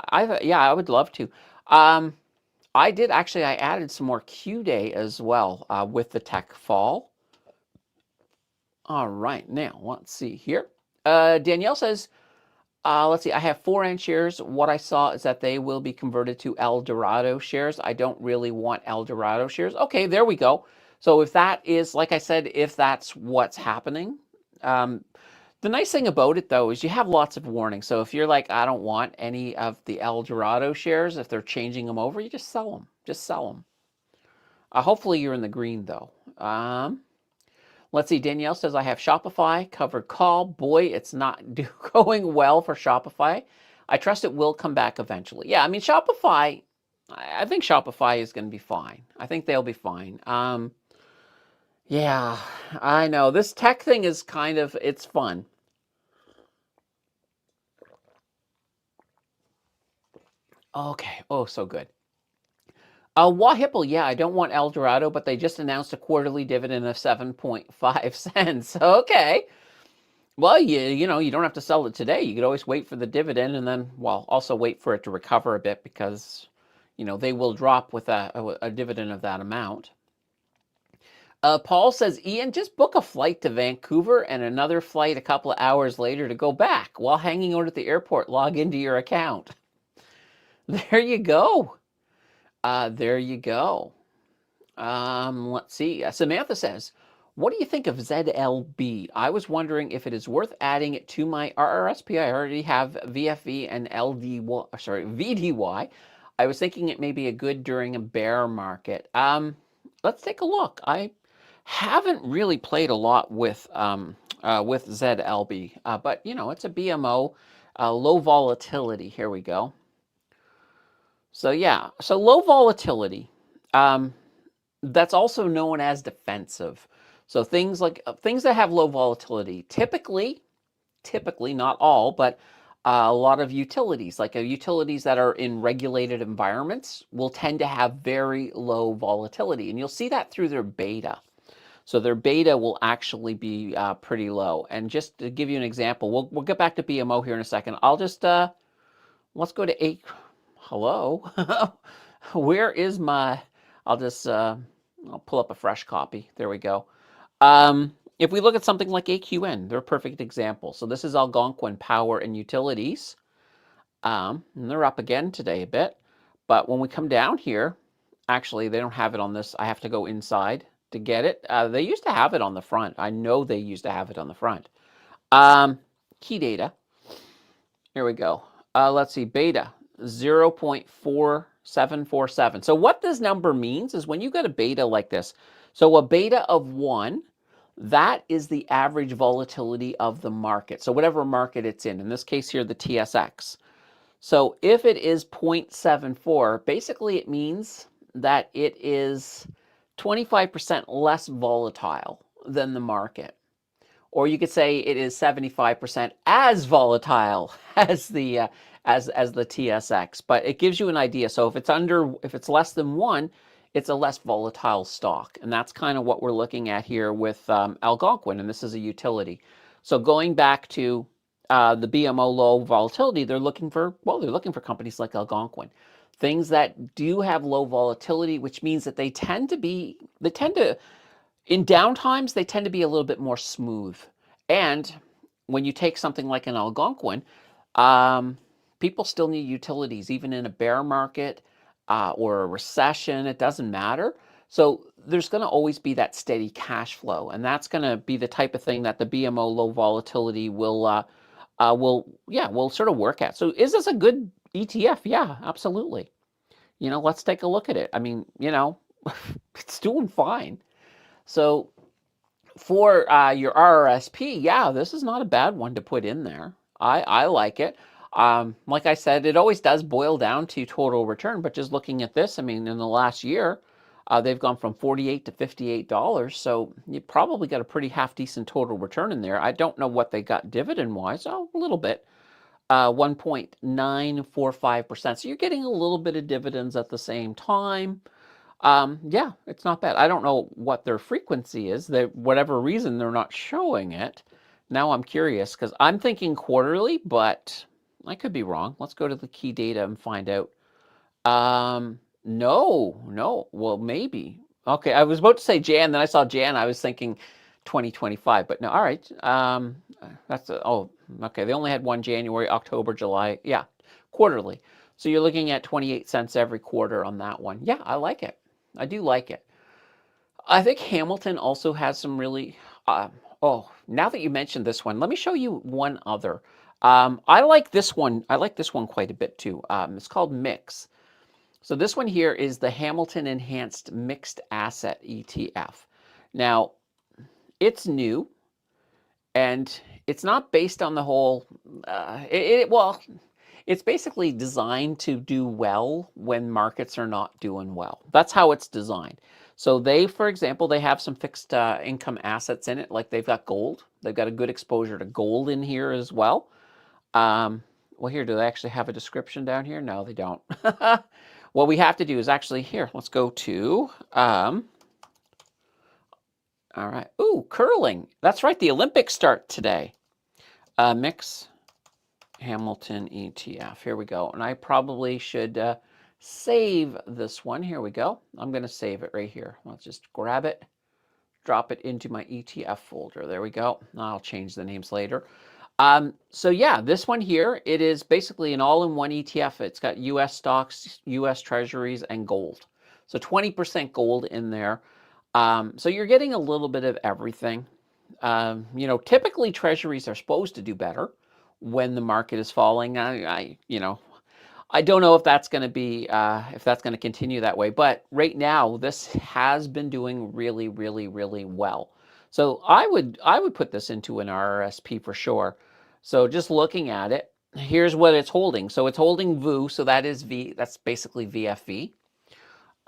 I would love to. I added some more Q day as well with the tech fall. All right, now let's see here. Danielle says, let's see, I have 4N shares. What I saw is that they will be converted to El Dorado shares. I don't really want El Dorado shares. Okay, there we go. So if that is, like I said, if that's what's happening, the nice thing about it, though, is you have lots of warnings. So if you're like, I don't want any of the El Dorado shares, if they're changing them over, you just sell them. Just sell them. Hopefully you're in the green, though. Let's see. Danielle says, I have Shopify covered call. Boy, it's not going well for Shopify. I trust it will come back eventually. Yeah, I mean, Shopify, I think Shopify is going to be fine. I think they'll be fine. Yeah, I know. This tech thing is kind of, it's fun. Okay. Oh, so good. Wahipple, yeah, I don't want El Dorado, but they just announced a quarterly dividend of 7.5 cents. Okay. Well, you know, you don't have to sell it today. You could always wait for the dividend and then, well, also wait for it to recover a bit because, you know, they will drop with a dividend of that amount. Paul says, Ian, just book a flight to Vancouver and another flight a couple of hours later to go back. While hanging out at the airport, log into your account. There you go. There you go. Let's see. Samantha says, what do you think of ZLB? I was wondering if it is worth adding it to my RRSP. I already have VFV and VDY. I was thinking it may be a good during a bear market. Let's take a look. I haven't really played a lot with ZLB, but you know, it's a BMO, low volatility. Here we go. So yeah, so low volatility. That's also known as defensive. So things like things that have low volatility, typically not all, but a lot of utilities, like utilities that are in regulated environments, will tend to have very low volatility, and you'll see that through their beta. So their beta will actually be pretty low. And just to give you an example, we'll get back to BMO here in a second. I'll just let's go to hello. Where is my? I'll just I'll pull up a fresh copy. There we go. If we look at something like AQN, they're a perfect example. So this is Algonquin Power and Utilities. And they're up again today a bit. But when we come down here, actually, they don't have it on this. I have to go inside to get it. They used to have it on the front. I know they used to have it on the front. Key data. Here we go. Let's see, beta 0.4747. So what this number means is when you get a beta like this, so a beta of 1, that is the average volatility of the market. So whatever market it's in this case here, the TSX. So if it is 0.74, basically it means that it is 25% less volatile than the market. Or you could say it is 75% as volatile as the TSX, but it gives you an idea. So if it's less than 1, it's a less volatile stock, and that's kind of what we're looking at here with Algonquin, and this is a utility. So going back to the BMO low volatility, they're looking for companies like Algonquin, things that do have low volatility, which means that they tend to in downtimes, they tend to be a little bit more smooth. And when you take something like an Algonquin, people still need utilities, even in a bear market or a recession. It doesn't matter. So there's going to always be that steady cash flow, and that's going to be the type of thing that the BMO low volatility will sort of work at. So is this a good ETF? Yeah, absolutely. You know, let's take a look at it. I mean, you know, it's doing fine. So for your RRSP, yeah, this is not a bad one to put in there. I like it. Like I said, it always does boil down to total return, but just looking at this, I mean, in the last year, they've gone from $48 to $58. So you probably got a pretty half decent total return in there. I don't know what they got dividend wise. Oh, a little bit. 1.945%. So you're getting a little bit of dividends at the same time. Yeah, it's not bad. I don't know what their frequency is. Whatever reason, they're not showing it. Now I'm curious because I'm thinking quarterly, but I could be wrong. Let's go to the key data and find out. No. Well, maybe. Okay, I was about to say Jan, then I saw Jan. I was thinking 2025. But no, all right. Oh, okay. They only had one January, October, July. Yeah, quarterly. So you're looking at 28 cents every quarter on that one. Yeah, I like it. I do like it. I think Hamilton also has some really. Oh, now that you mentioned this one, let me show you one other. I like this one. I like this one quite a bit too. It's called Mix. So this one here is the Hamilton Enhanced Mixed Asset ETF. Now, it's new and it's not based on the whole, well, it's basically designed to do well when markets are not doing well. That's how it's designed. So they, for example, they have some fixed income assets in it, like they've got gold. They've got a good exposure to gold in here as well. Well, here, do they actually have a description down here? No, they don't. What we have to do is actually, here, let's go to, all right. Ooh, curling. That's right, the Olympics start today. Mix Hamilton ETF. Here we go. And I probably should save this one. Here we go. I'm going to save it right here. Let's just grab it, drop it into my ETF folder. There we go. I'll change the names later. So yeah, this one here, it is basically an all-in-one ETF. It's got US stocks, US treasuries, and gold. So 20% gold in there. So you're getting a little bit of everything. You know, typically treasuries are supposed to do better when the market is falling. You know, I don't know if that's going to be, if that's going to continue that way, but right now this has been doing really, really, really well. So I would put this into an RRSP for sure. So just looking at it, here's what it's holding. So it's holding VU, so that is that's basically VFV.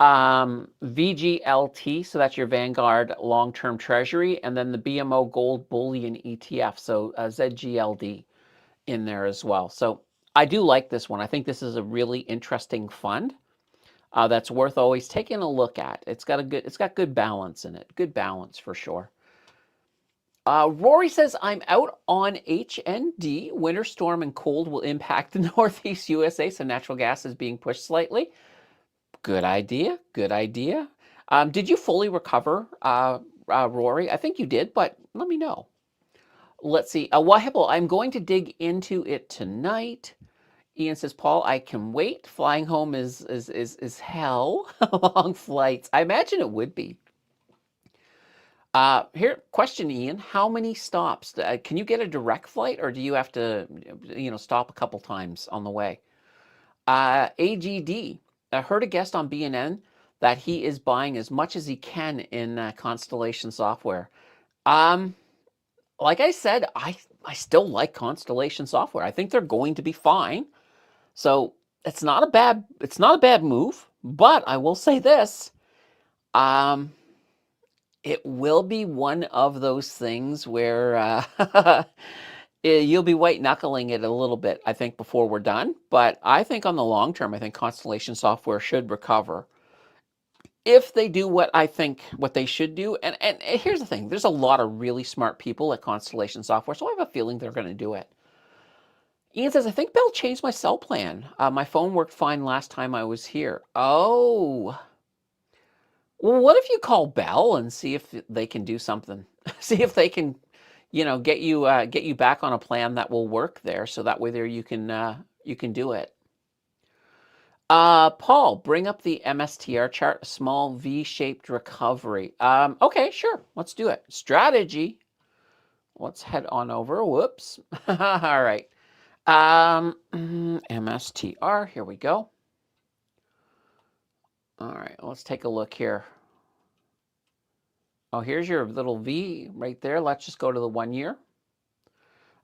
VGLT, so that's your Vanguard Long-Term Treasury, and then the BMO Gold Bullion ETF, so ZGLD in there as well. So I do like this one. I think this is a really interesting fund that's worth always taking a look at. It's got good balance in it. Good balance for sure. Rory says, I'm out on HND. Winter storm and cold will impact the Northeast USA, so natural gas is being pushed slightly. Good idea. Good idea. Did you fully recover, Rory? I think you did, but let me know. Let's see. Wahibble, I'm going to dig into it tonight. Ian says, Paul, I can wait. Flying home is hell. Long flights. I imagine it would be. Here, question, Ian. How many stops? Can you get a direct flight, or do you have to, stop a couple times on the way? AGD. I heard a guest on BNN that he is buying as much as he can in Constellation Software. Like I said, I still like Constellation Software. I think they're going to be fine. So it's not a bad move. But I will say this. It will be one of those things where you'll be white knuckling it a little bit, I think, before we're done. But I think on the long term, I think Constellation Software should recover if they do what they should do. And here's the thing. There's a lot of really smart people at Constellation Software, so I have a feeling they're going to do it. Ian says, I think Bell changed my cell plan. My phone worked fine last time I was here. Oh. Well, what if you call Bell and see if they can do something? See if they can, get you back on a plan that will work there, so that way there you can do it. Paul, bring up the MSTR chart, a small V-shaped recovery. Okay, sure, let's do it. Strategy. Let's head on over. Whoops. All right. MSTR. Here we go. All right, let's take a look here. Oh, here's your little V right there. Let's just go to the 1 year.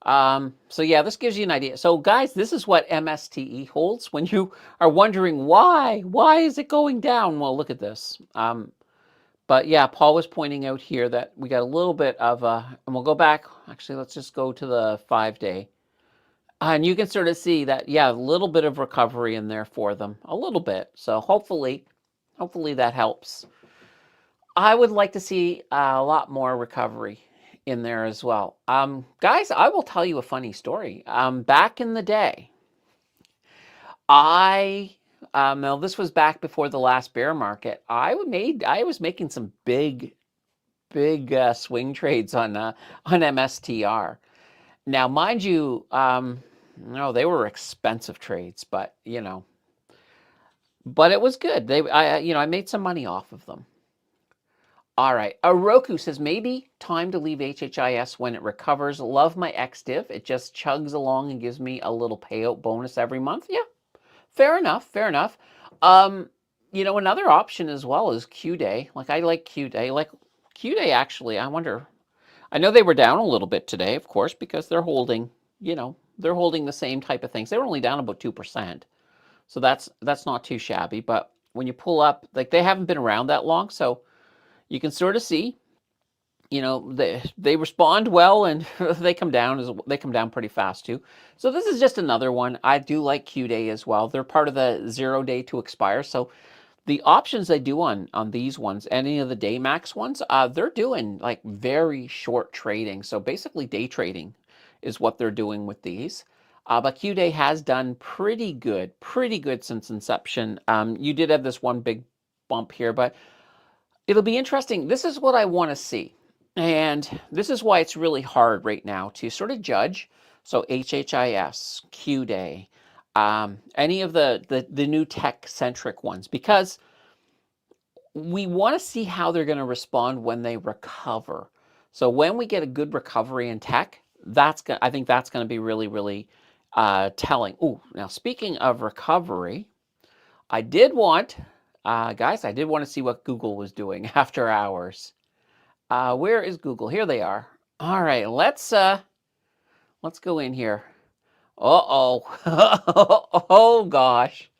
So yeah, this gives you an idea. So guys, this is what MSTE holds when you are wondering why is it going down? Well, look at this. But yeah, Paul was pointing out here that we got a little bit of and we'll go back. Actually, let's just go to the 5-day. And you can sort of see that, yeah, a little bit of recovery in there for them, a little bit. So hopefully that helps. I would like to see a lot more recovery in there as well. Guys, I will tell you a funny story. Back in the day, this was back before the last bear market. I was making some big big swing trades on MSTR. Now, mind you, no, they were expensive trades, but but it was good. I made some money off of them. All right. Roku says, maybe time to leave HHIS when it recovers. Love my XDiv. It just chugs along and gives me a little payout bonus every month. Yeah, fair enough. Fair enough. Another option as well is Q-Day. Like, I like Q-Day. Like, Q-Day, actually, I know they were down a little bit today, of course, because they're holding the same type of things. They were only down about 2%. So that's not too shabby. But when you pull up, like, they haven't been around that long, so you can sort of see, they respond well, and they come down pretty fast too. So this is just another one. I do like Q-Day as well. They're part of the 0 day to expire. So the options I do on these ones, any of the day max ones, they're doing like very short trading. So basically day trading is what they're doing with these. But Q-Day has done pretty good since inception. You did have this one big bump here, but it'll be interesting. This is what I want to see. And this is why it's really hard right now to sort of judge. So HHIS, Q-Day, any of the new tech-centric ones, because we want to see how they're going to respond when they recover. So when we get a good recovery in tech, I think that's going to be really, really telling. Oh, now speaking of recovery, I did want to see what Google was doing after hours. Where is Google? Here they are. All right, let's go in here. Uh-oh. Oh gosh.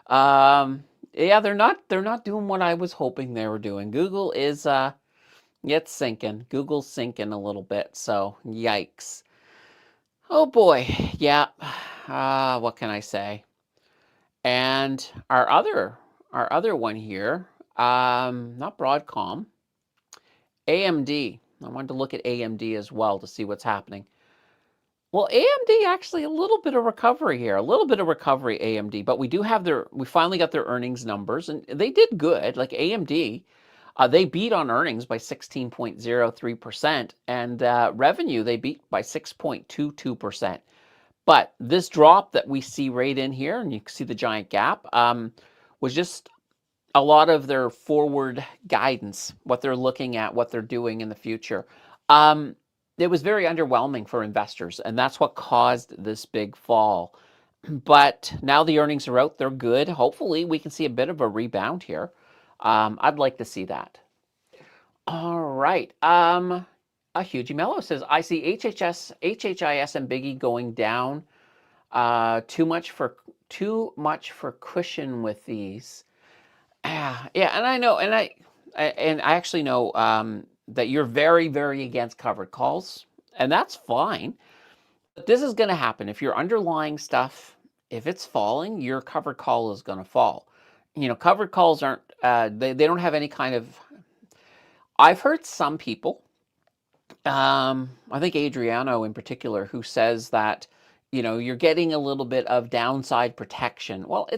Yeah, they're not doing what I was hoping they were doing. Google is it's sinking. Google's sinking a little bit, so yikes. Oh boy. Yeah. What can I say? And our other one here, not Broadcom, AMD. I wanted to look at AMD as well to see what's happening. Well, AMD actually a little bit of recovery here, AMD, but we finally got their earnings numbers, and they did good. Like AMD, they beat on earnings by 16.03%, and revenue they beat by 6.22%. But this drop that we see right in here, and you can see the giant gap, was just a lot of their forward guidance, what they're looking at, what they're doing in the future. It was very underwhelming for investors, and that's what caused this big fall. But now the earnings are out, they're good. Hopefully we can see a bit of a rebound here. I'd like to see that. All right. A Hugie Mello says, I see HHIS and Biggie going down. Too much for cushion with these. Yeah, and I know, and I actually know that you're very, very against covered calls, and that's fine. But this is going to happen if your underlying stuff, if it's falling, your covered call is going to fall. Covered calls aren't. They don't have any kind of. I've heard some people. I think Adriano in particular, who says that you're getting a little bit of downside protection. Well,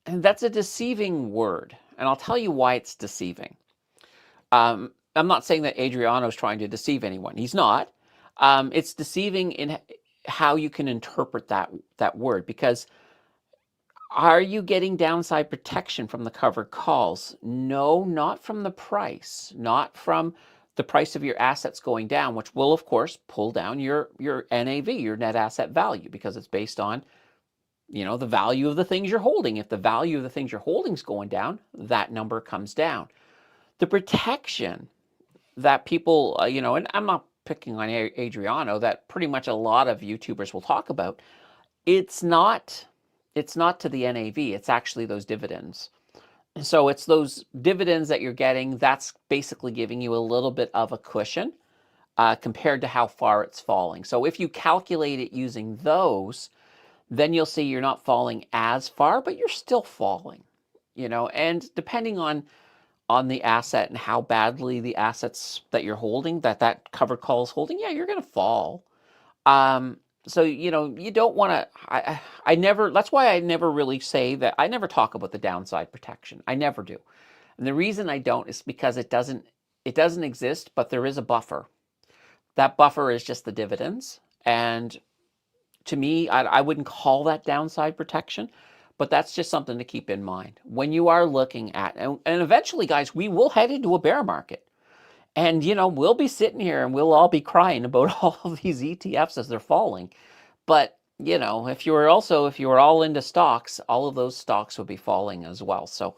and that's a deceiving word, and I'll tell you why it's deceiving. I'm not saying that Adriano is trying to deceive anyone. He's not. It's deceiving in how you can interpret that word, because are you getting downside protection from the covered calls? No, not from the price, not from the price of your assets going down, which will, of course, pull down your NAV, your net asset value, because it's based on the value of the things you're holding. If the value of the things you're holding is going down, that number comes down. The protection that people, and I'm not picking on Adriano, that pretty much a lot of YouTubers will talk about, it's not to the NAV, it's actually those dividends. So it's those dividends that you're getting, that's basically giving you a little bit of a cushion compared to how far it's falling. So if you calculate it using those, then you'll see you're not falling as far, but you're still falling, and depending on the asset and how badly the assets that you're holding, that covered call is holding, yeah, you're going to fall. So, you don't want to, that's why I never really say that. I never talk about the downside protection. I never do. And the reason I don't is because it doesn't it doesn't exist, but there is a buffer. That buffer is just the dividends. And to me, I wouldn't call that downside protection, but that's just something to keep in mind when you are looking at, and eventually, guys, we will head into a bear market. And, we'll be sitting here and we'll all be crying about all of these ETFs as they're falling. But, if you were all into stocks, all of those stocks would be falling as well. So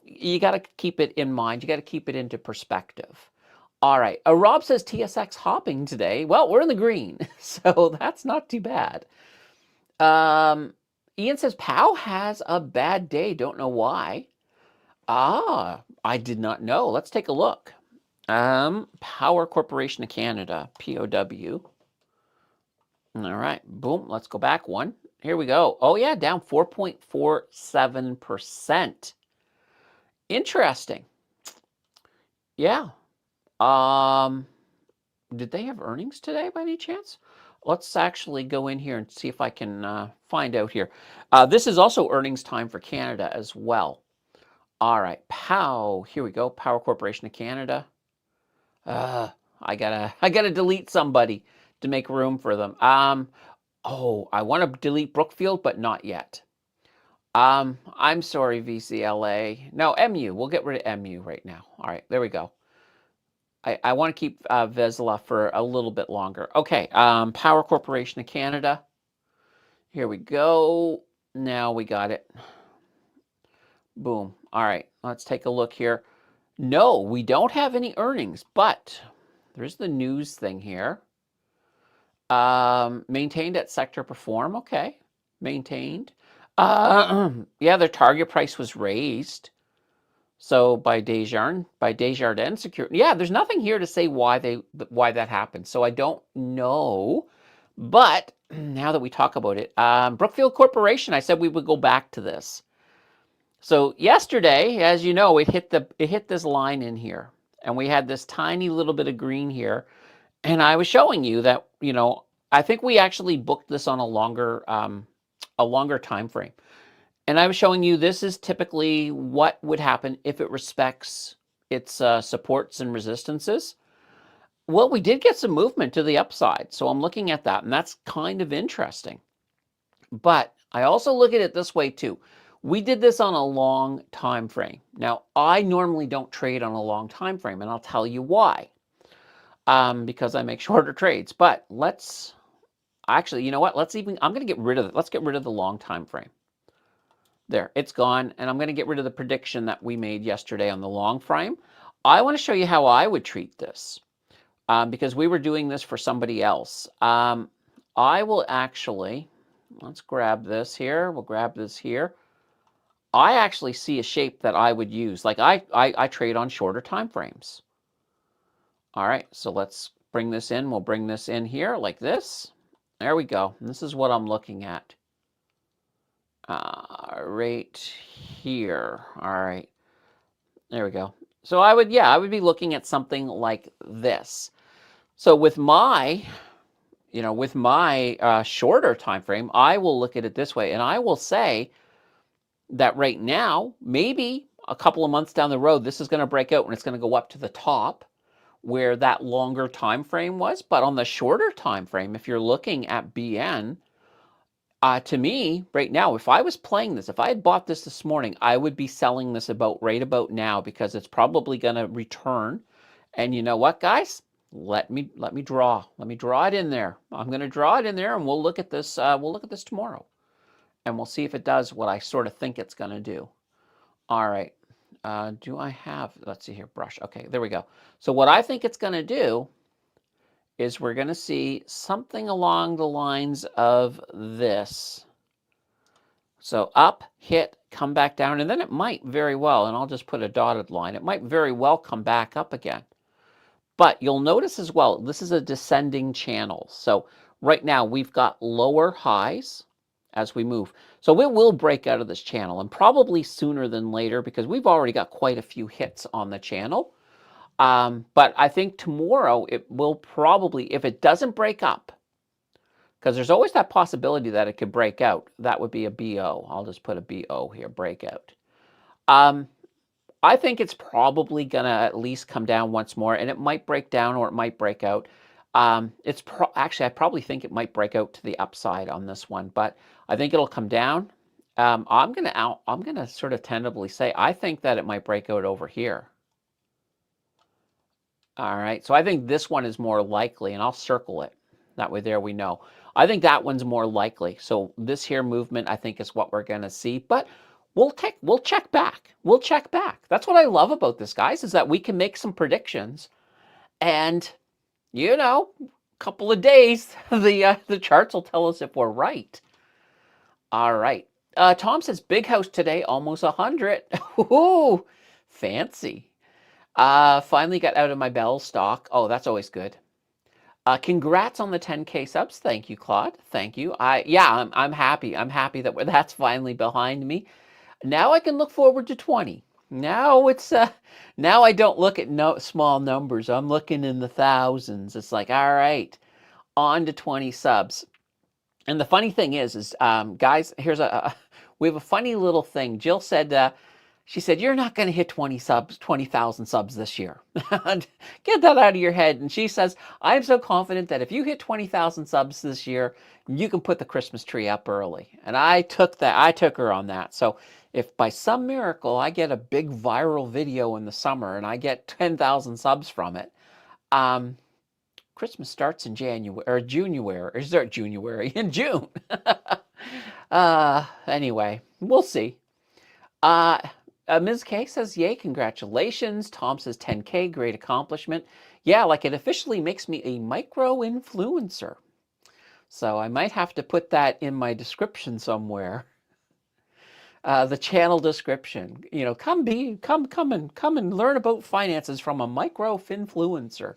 you got to keep it in mind. You got to keep it into perspective. All right. Rob says TSX hopping today. Well, we're in the green, so that's not too bad. Ian says Pow has a bad day. Don't know why. I did not know. Let's take a look. Power Corporation of Canada, POW. All right, boom. Let's go back one. Here we go. Oh yeah, down 4.47%. Interesting. Yeah. Did they have earnings today by any chance? Let's actually go in here and see if I can find out here. This is also earnings time for Canada as well. All right, POW. Here we go. Power Corporation of Canada. I gotta delete somebody to make room for them. Oh, I want to delete Brookfield, but not yet. I'm sorry, VCLA. No, MU. We'll get rid of MU right now. All right, there we go. I want to keep Vizsla for a little bit longer. Okay, Power Corporation of Canada. Here we go. Now we got it. Boom. All right, let's take a look here. No, we don't have any earnings, but there's the news thing here. Maintained at sector perform. Okay, maintained. Yeah, their target price was raised. So by Desjardins Security. Yeah, there's nothing here to say why that happened. So I don't know. But now that we talk about it, Brookfield Corporation, I said we would go back to this. So yesterday, as you know, it hit this line in here, and we had this tiny little bit of green here, and I was showing you that I think we actually booked this on a longer time frame. And I was showing you this is typically what would happen if it respects its supports and resistances. Well, we did get some movement to the upside. So I'm looking at that, and that's kind of interesting. But I also look at it this way too. We did this on a long time frame. Now, I normally don't trade on a long time frame, and I'll tell you why. Because I make shorter trades. But let's actually, you know what? I'm going to get rid of it. Let's get rid of the long time frame. There, it's gone, and I'm going to get rid of the prediction that we made yesterday on the long frame. I want to show you how I would treat this, because we were doing this for somebody else. I will actually, let's grab this here. We'll grab this here. I actually see a shape that I would use. Like I trade on shorter time frames. All right, so let's bring this in. We'll bring this in here like this. There we go. And this is what I'm looking at. Right here. All right. There we go. So I would be looking at something like this. So with my, shorter time frame, I will look at it this way, and I will say that right now, maybe a couple of months down the road, this is going to break out and it's going to go up to the top where that longer time frame was. But on the shorter time frame, if you're looking at BN, to me, right now, if I was playing this, if I had bought this morning, I would be selling this right about now, because it's probably going to return. And you know what, guys? Let me draw. Let me draw it in there. I'm going to draw it in there, and we'll look at this. We'll look at this tomorrow, and we'll see if it does what I sort of think it's going to do. All right. Do I have? Let's see here. Brush. Okay, there we go. So what I think it's going to do is we're going to see something along the lines of this. So up, hit, come back down, and then it might very well, and I'll just put a dotted line, it might very well come back up again. But you'll notice as well, this is a descending channel. So right now we've got lower highs as we move. So it will break out of this channel, and probably sooner than later, because we've already got quite a few hits on the channel. But I think tomorrow it will probably, if it doesn't break up, because there's always that possibility that it could break out. That would be a BO. I'll just put a BO here, breakout. I think it's probably going to at least come down once more, and it might break down or it might break out. Actually, I probably think it might break out to the upside on this one, but I think it'll come down. I'm gonna sort of tentatively say I think that it might break out over here. All right, so I think this one is more likely, and I'll circle it. That way there we know. I think that one's more likely. So this here movement, I think, is what we're going to see. But we'll check back. We'll check back. That's what I love about this, guys, is that we can make some predictions. And, you know, a couple of days, the charts will tell us if we're right. All right. Tom says, big house today, almost 100. Ooh, fancy. Finally got out of my Bell stock. Oh, that's always good. Congrats on the 10K subs. Thank you, Claude. Thank you. I'm happy. I'm happy that that's finally behind me. Now I can look forward to 20. Now now I don't look at small numbers. I'm looking in the thousands. It's like, all right, on to 20 subs. And the funny thing is guys, we have a funny little thing. Jill said, she said, you're not going to hit 20,000 subs this year. Get that out of your head. And she says, I'm so confident that if you hit 20,000 subs this year, you can put the Christmas tree up early. And I took her on that. So if by some miracle I get a big viral video in the summer and I get 10,000 subs from it, Christmas starts in January, in June. Anyway, we'll see. Ms. K says, yay, congratulations. Tom says 10K, great accomplishment. Yeah, like it officially makes me a micro influencer. So I might have to put that in my description somewhere. The channel description. You know, come and learn about finances from a micro influencer.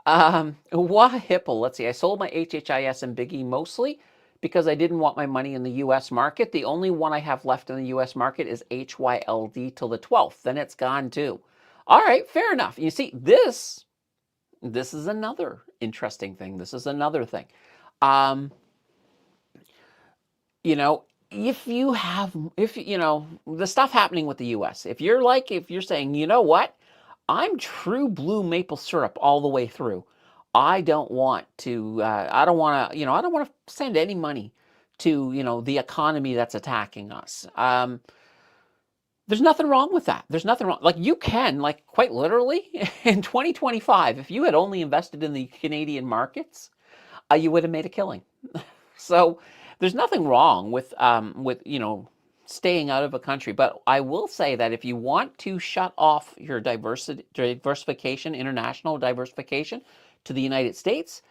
Hipple, let's see. I sold my HHIS and Biggie mostly because I didn't want my money in the U.S. market. The only one I have left in the U.S. market is HYLD till the 12th. Then it's gone too. All right, fair enough. You see, this is another interesting thing. This is another thing. You know, if you know, the stuff happening with the U.S., if you're saying, you know what, I'm true blue maple syrup all the way through. I don't want to, I don't want to send any money to, the economy that's attacking us. There's nothing wrong with that. There's nothing wrong. Like you can, like quite literally in 2025, if you had only invested in the Canadian markets, you would have made a killing. So there's nothing wrong with staying out of a country. But I will say that if you want to shut off your diversification, international diversification to the United States,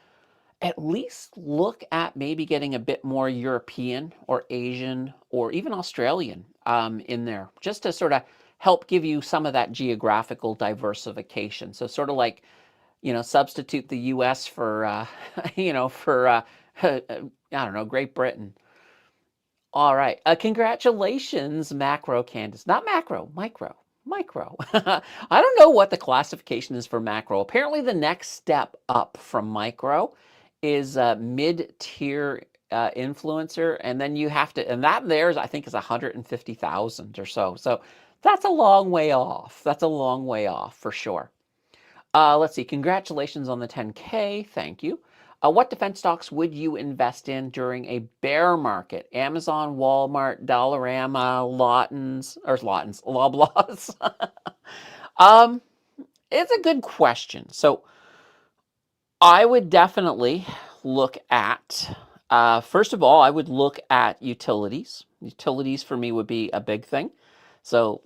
at least look at maybe getting a bit more European or Asian or even Australian in there, just to sort of help give you some of that geographical diversification. So sort of like, substitute the U.S. for, I don't know, Great Britain. All right. Congratulations, macro Candace. Not macro, micro. I don't know what the classification is for macro. Apparently the next step up from micro is mid-tier influencer. And then you have to, and that theirs, I think, is 150,000 or so. So that's a long way off. That's a long way off for sure. Let's see. Congratulations on the 10K. Thank you. What defense stocks would you invest in during a bear market? Amazon, Walmart, Dollarama, Loblaws. It's a good question. So I would definitely look at, first of all, I would look at utilities. Utilities for me would be a big thing. So,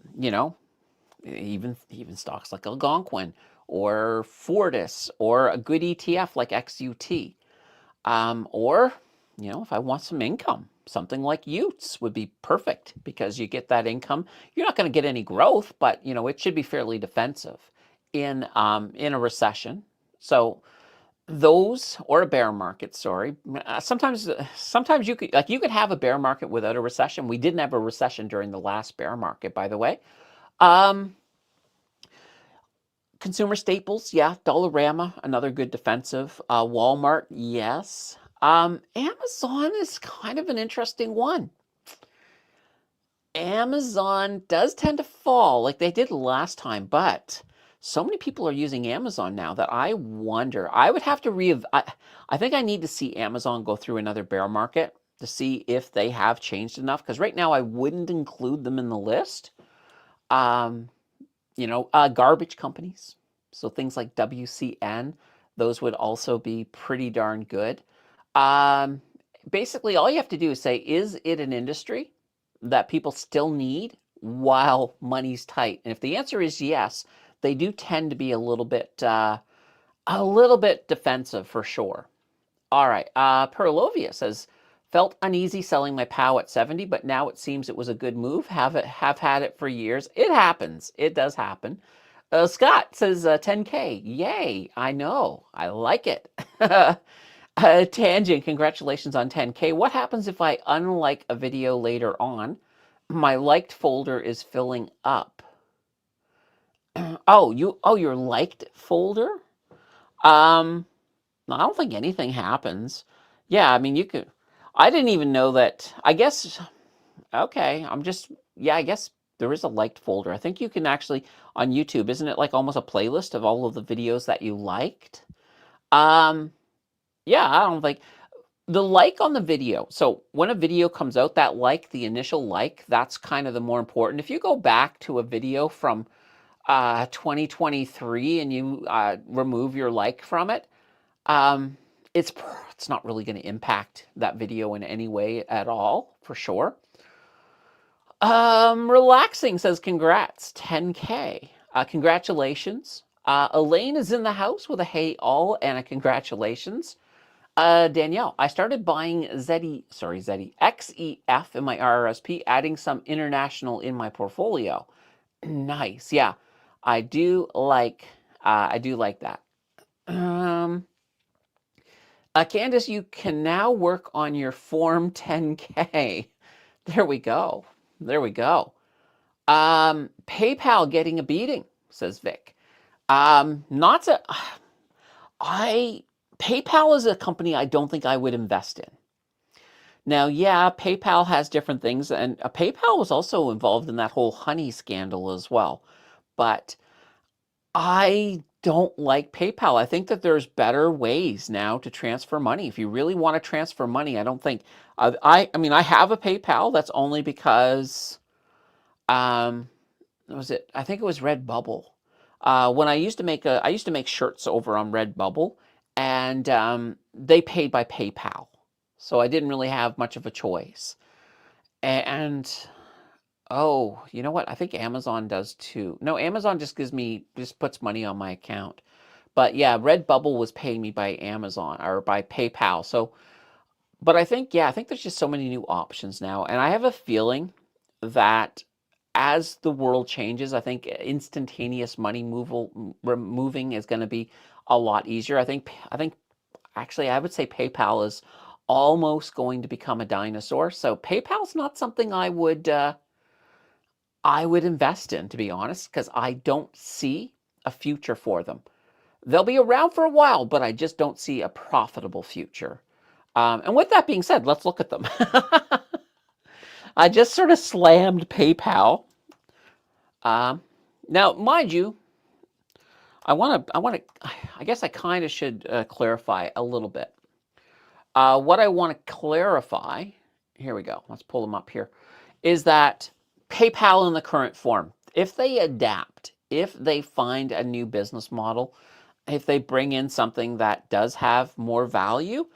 even stocks like Algonquin or Fortis or a good ETF like XUT. Or, if I want some income, something like Utes would be perfect because you get that income. You're not going to get any growth, but, it should be fairly defensive in a recession. So those, or a bear market, sorry. Sometimes you could have a bear market without a recession. We didn't have a recession during the last bear market, by the way. Consumer staples, yeah. Dollarama, another good defensive. Walmart, yes. Amazon is kind of an interesting one. Amazon does tend to fall like they did last time, but so many people are using Amazon now that I wonder. I would have to I think I need to see Amazon go through another bear market to see if they have changed enough, because right now I wouldn't include them in the list. Um, garbage companies. So things like WCN, those would also be pretty darn good. Um, Basically, all you have to do is say, is it an industry that people still need while money's tight? And if the answer is yes, they do tend to be a little bit defensive for sure. All right. Perlovia says, felt uneasy selling my POW at 70, but now it seems it was a good move. Have had it for years. It happens. It does happen. Scott says 10K. Yay. I know. I like it. Tangent, congratulations on 10K. What happens if I unlike a video later on? My liked folder is filling up. Your liked folder? Um, I don't think anything happens. Yeah, I mean, you could. I didn't even know that. I guess. Okay, I guess there is a liked folder. I think you can actually, on YouTube, isn't it like almost a playlist of all of the videos that you liked? Yeah, I don't think the like on the video. So when a video comes out, that like, the initial like, that's kind of the more important. If you go back to a video from 2023 and you remove your like from it, um, it's not really going to impact that video in any way at all, for sure. Relaxing says congrats, 10K. Congratulations. Elaine is in the house with a hey all and a congratulations. Danielle, I started buying XEF in my RRSP, adding some international in my portfolio. Nice, yeah, I do like that. Um, Candace, you can now work on your Form 10K. There we go. There we go. PayPal getting a beating, says Vic. Not to, I PayPal is a company I don't think I would invest in. Now, yeah, PayPal has different things, and PayPal was also involved in that whole honey scandal as well. But I don't like PayPal. I think that there's better ways now to transfer money. If you really want to transfer money, I don't think I mean, I have a PayPal. That's only because was it? I think it was Redbubble. When I used to make shirts over on Redbubble, and they paid by PayPal, so I didn't really have much of a choice. And oh, you know what? I think Amazon does too. No, Amazon just puts money on my account. But yeah, Redbubble was paying me by Amazon or by PayPal. So, but I think there's just so many new options now, and I have a feeling that as the world changes, I think instantaneous money moving is going to be a lot easier. I think actually I would say PayPal is almost going to become a dinosaur. So PayPal's not something I would invest in, to be honest, because I don't see a future for them. They'll be around for a while, but I just don't see a profitable future. And with that being said, let's look at them. I just sort of slammed PayPal. Now, mind you, I guess I kind of should clarify a little bit. What I want to clarify, here we go, let's pull them up here, is that PayPal in the current form, if they adapt, if they find a new business model, if they bring in something that does have more value,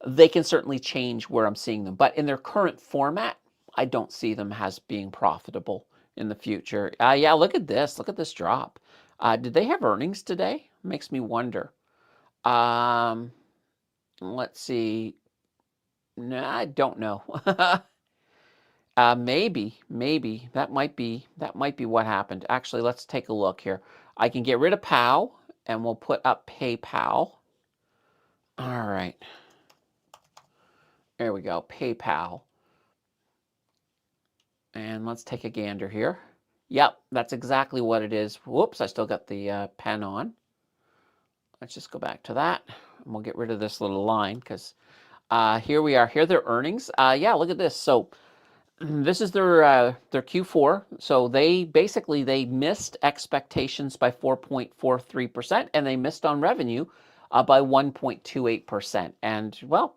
they can certainly change where I'm seeing them. But in their current format, I don't see them as being profitable in the future. Yeah, look at this. Look at this drop. Did they have earnings today? Makes me wonder. Let's see. No, I don't know. Maybe that might be what happened. Actually, let's take a look here. I can get rid of POW and we'll put up PayPal. All right. There we go, PayPal. And let's take a gander here. Yep, that's exactly what it is. Whoops, I still got the pen on. Let's just go back to that. And we'll get rid of this little line because here we are. Here are their earnings. Yeah, look at this. So This is their Q4. So they missed expectations by 4.43%, and they missed on revenue by 1.28%. And well,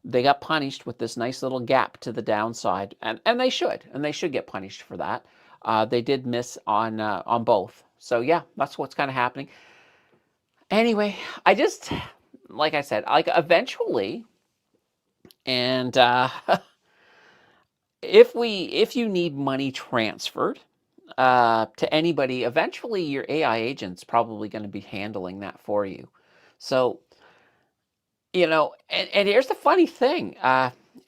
they got punished with this nice little gap to the downside, and they should get punished for that. They did miss on both. So yeah, that's what's kind of happening. Anyway, I just, like I said, like eventually, and if you need money transferred to anybody, eventually your AI agent's probably going to be handling that for you. So, and here's the funny thing.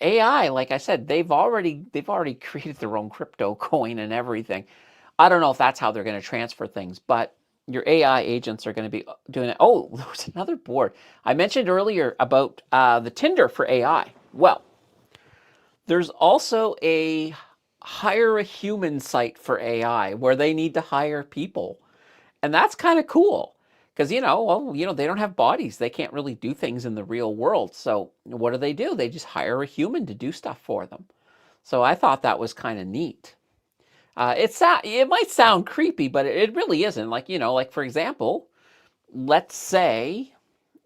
AI, like I said, they've already created their own crypto coin and everything. I don't know if that's how they're going to transfer things, but your AI agents are going to be doing it. Oh, there was another board. I mentioned earlier about the Tinder for AI. Well, there's also a hire a human site for AI where they need to hire people. And that's kind of cool because, they don't have bodies. They can't really do things in the real world. So what do? They just hire a human to do stuff for them. So I thought that was kind of neat. It might sound creepy, but it really isn't. Like for example, let's say,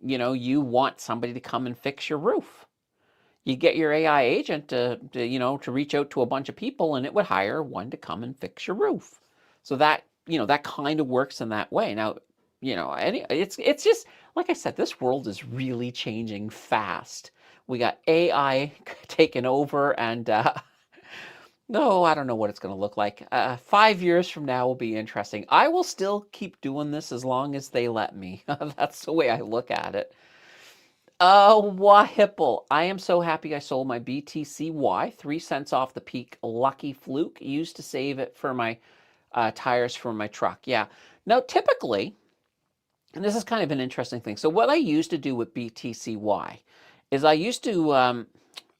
you want somebody to come and fix your roof. You get your AI agent to reach out to a bunch of people, and it would hire one to come and fix your roof. So that kind of works in that way. Now, it's just like I said, this world is really changing fast. We got AI taking over, and no, I don't know what it's going to look like. 5 years from now will be interesting. I will still keep doing this as long as they let me. That's the way I look at it. Wahipple. I am so happy I sold my BTCY, 3 cents off the peak. Lucky fluke. Used to save it for my tires for my truck. Yeah. Now, typically, and this is kind of an interesting thing. So what I used to do with BTCY is I used to,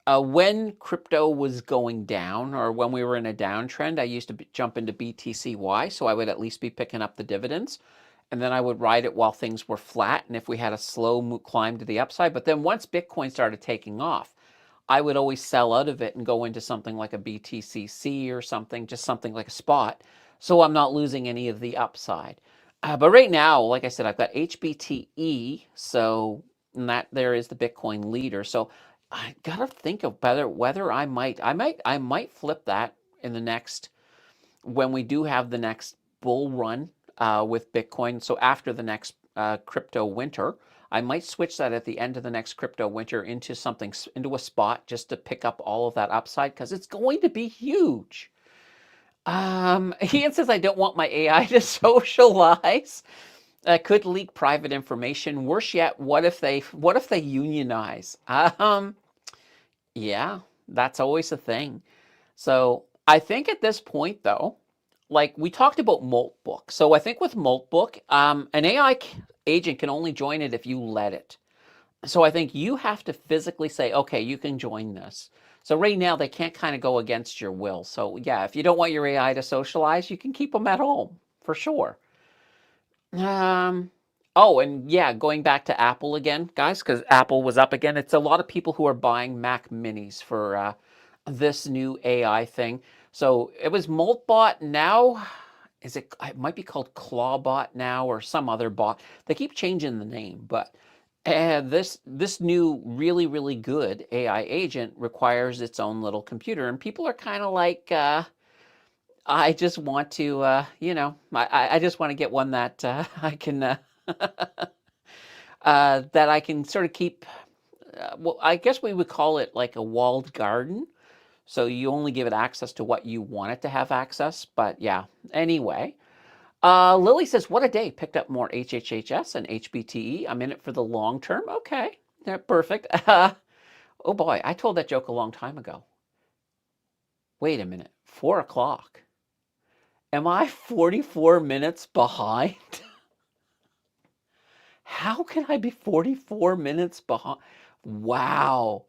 when crypto was going down or when we were in a downtrend, I used to jump into BTCY. So I would at least be picking up the dividends. And then I would ride it while things were flat and if we had a slow climb to the upside. But then once Bitcoin started taking off, I would always sell out of it and go into something like a BTCC or something, just something like a spot. So I'm not losing any of the upside. But right now, like I said, I've got HBTE. So that there is the Bitcoin leader. So I gotta think of whether I might flip that in the next, when we do have the next bull run with Bitcoin. So after the next crypto winter, I might switch that at the end of the next crypto winter into a spot just to pick up all of that upside because it's going to be huge. Ian says I don't want my AI to socialize. Could leak private information. Worse yet, what if they unionize? Yeah, that's always a thing. So I think at this point, though, like we talked about Moltbook. So I think with Moltbook, an AI agent can only join it if you let it. So I think you have to physically say, okay, you can join this. So right now they can't kind of go against your will. So yeah, if you don't want your AI to socialize, you can keep them at home for sure. Oh, and yeah, going back to Apple again, guys, because Apple was up again. It's a lot of people who are buying Mac Minis for this new AI thing. So it was Moltbot. Now, it might be called Clawbot now or some other bot. They keep changing the name, but this new really, really good AI agent requires its own little computer. And people are kind of like, I just want to, I just want to get one that I can, that I can sort of keep. Well, I guess we would call it like a walled garden. So you only give it access to what you want it to have access. But yeah, anyway. Lily says, what a day. Picked up more HHHS and HBTE. I'm in it for the long term. Okay. Yeah, perfect. Oh boy, I told that joke a long time ago. Wait a minute. 4 o'clock. Am I 44 minutes behind? How can I be 44 minutes behind? Wow.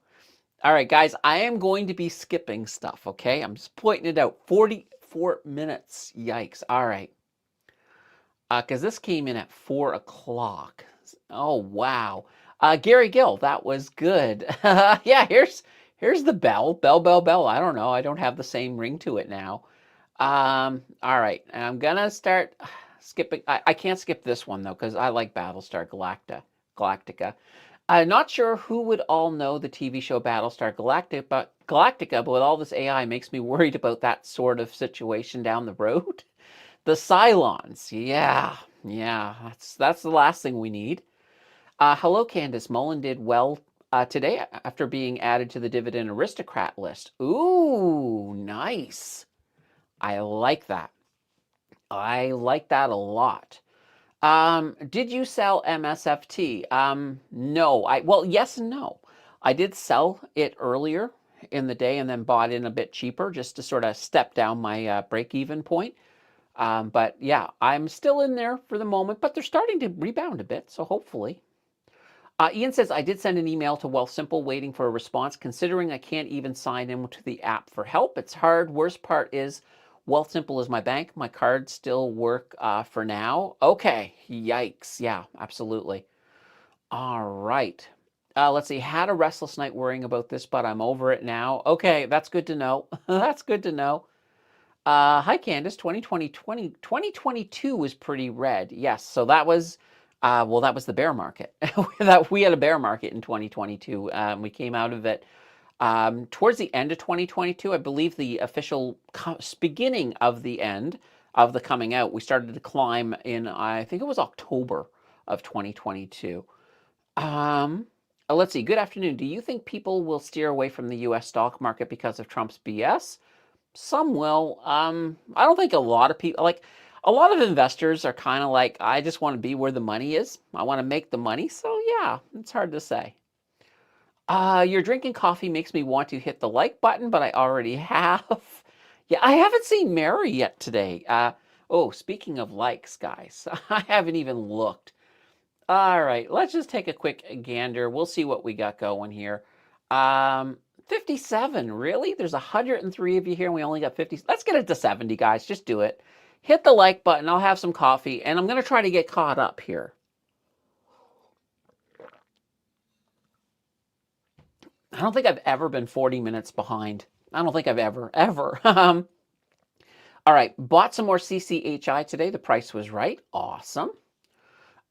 All right, guys, I am going to be skipping stuff, okay? I'm just pointing it out. 44 minutes. Yikes. All right. Because this came in at 4 o'clock. Oh, wow. Gary Gill, that was good. Yeah, Here's the bell. Bell, bell, bell. I don't know. I don't have the same ring to it now. All right. And I'm going to start skipping. I can't skip this one, though, because I like Battlestar Galactica. I'm not sure who would all know the TV show Battlestar Galactica, but with all this AI, makes me worried about that sort of situation down the road. The Cylons. Yeah. That's the last thing we need. Hello, Candace. Mullen did well today after being added to the Dividend Aristocrat list. Ooh, nice. I like that. I like that a lot. Did you sell MSFT? No. Well, yes and no. I did sell it earlier in the day and then bought in a bit cheaper just to sort of step down my break-even point. But yeah, I'm still in there for the moment, but they're starting to rebound a bit, so hopefully. Ian says, I did send an email to Wealthsimple waiting for a response, considering I can't even sign into the app for help. It's hard. Worst part is Wealthsimple is my bank. My cards still work for now. Okay, yikes. Yeah, absolutely. All right. Let's see. Had a restless night worrying about this, but I'm over it now. Okay, that's good to know. That's good to know. Hi, Candace. 2022 was pretty red. Yes, so that was, well, that was the bear market. We had a bear market in 2022. We came out of it towards the end of 2022. I believe the official beginning of the end of the coming out, we started to climb in, I think it was October of 2022. Let's see. Good afternoon. Do you think people will steer away from the U.S. stock market because of Trump's BS? Some will. I don't think a lot of people, like a lot of investors are kind of like, I just want to be where the money is. I want to make the money. So yeah, it's hard to say. You're drinking coffee makes me want to hit the like button, but I already have. Yeah, I haven't seen Mary yet today. Oh, speaking of likes, guys, I haven't even looked. All right, let's just take a quick gander. We'll see what we got going here. 57, really? There's 103 of you here and we only got 50. Let's get it to 70, guys. Just do it. Hit the like button. I'll have some coffee and I'm going to try to get caught up here. I don't think I've ever been 40 minutes behind. I don't think I've ever. All right, bought some more CCHI today. The price was right. Awesome.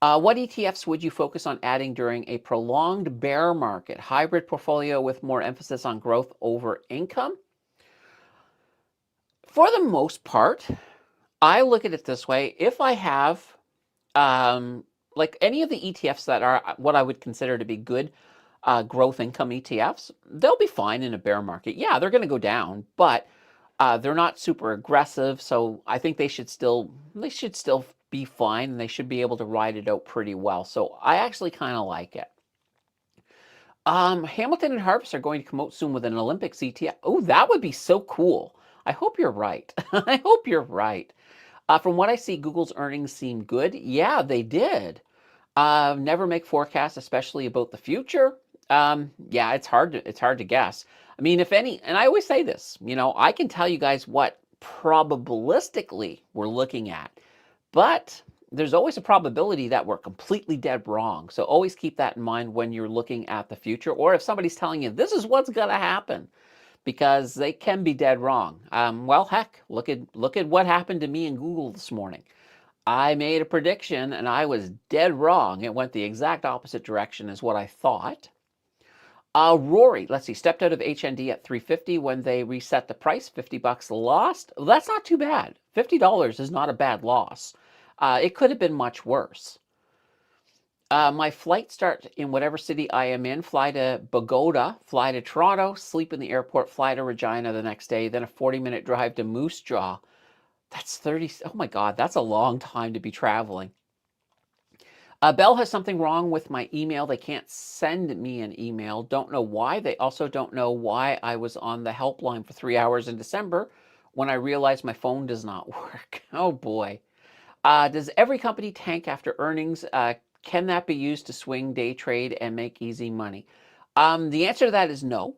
What ETFs would you focus on adding during a prolonged bear market? Hybrid portfolio with more emphasis on growth over income? For the most part, I look at it this way. If I have like any of the ETFs that are what I would consider to be good growth income ETFs, they'll be fine in a bear market. Yeah, they're going to go down, but they're not super aggressive. So I think they should still be fine and they should be able to ride it out pretty well. So I actually kind of like it. Hamilton and Harvest are going to come out soon with an Olympics ETF. Oh, that would be so cool. I hope you're right. I hope you're right. From what I see, Google's earnings seem good. Yeah, they did. Never make forecasts, especially about the future. Yeah, it's hard to guess. I mean, if any, and I always say this, I can tell you guys what probabilistically we're looking at, but there's always a probability that we're completely dead wrong. So always keep that in mind when you're looking at the future, or if somebody's telling you this is what's going to happen, because they can be dead wrong. Well, heck, look at what happened to me in Google this morning. I made a prediction and I was dead wrong. It went the exact opposite direction as what I thought. Rory, let's see, stepped out of HND at 350 when they reset the price, 50 bucks lost. Well, that's not too bad. $50 is not a bad loss. It could have been much worse. My flight starts in whatever city I am in, fly to Bogota, fly to Toronto, sleep in the airport, fly to Regina the next day, then a 40-minute drive to Moose Jaw. That's 30, oh my God, that's a long time to be traveling. Bell has something wrong with my email. They can't send me an email. Don't know why. They also don't know why I was on the helpline for 3 hours in December when I realized my phone does not work. Oh boy. Does every company tank after earnings? Can that be used to swing day trade and make easy money? The answer to that is no.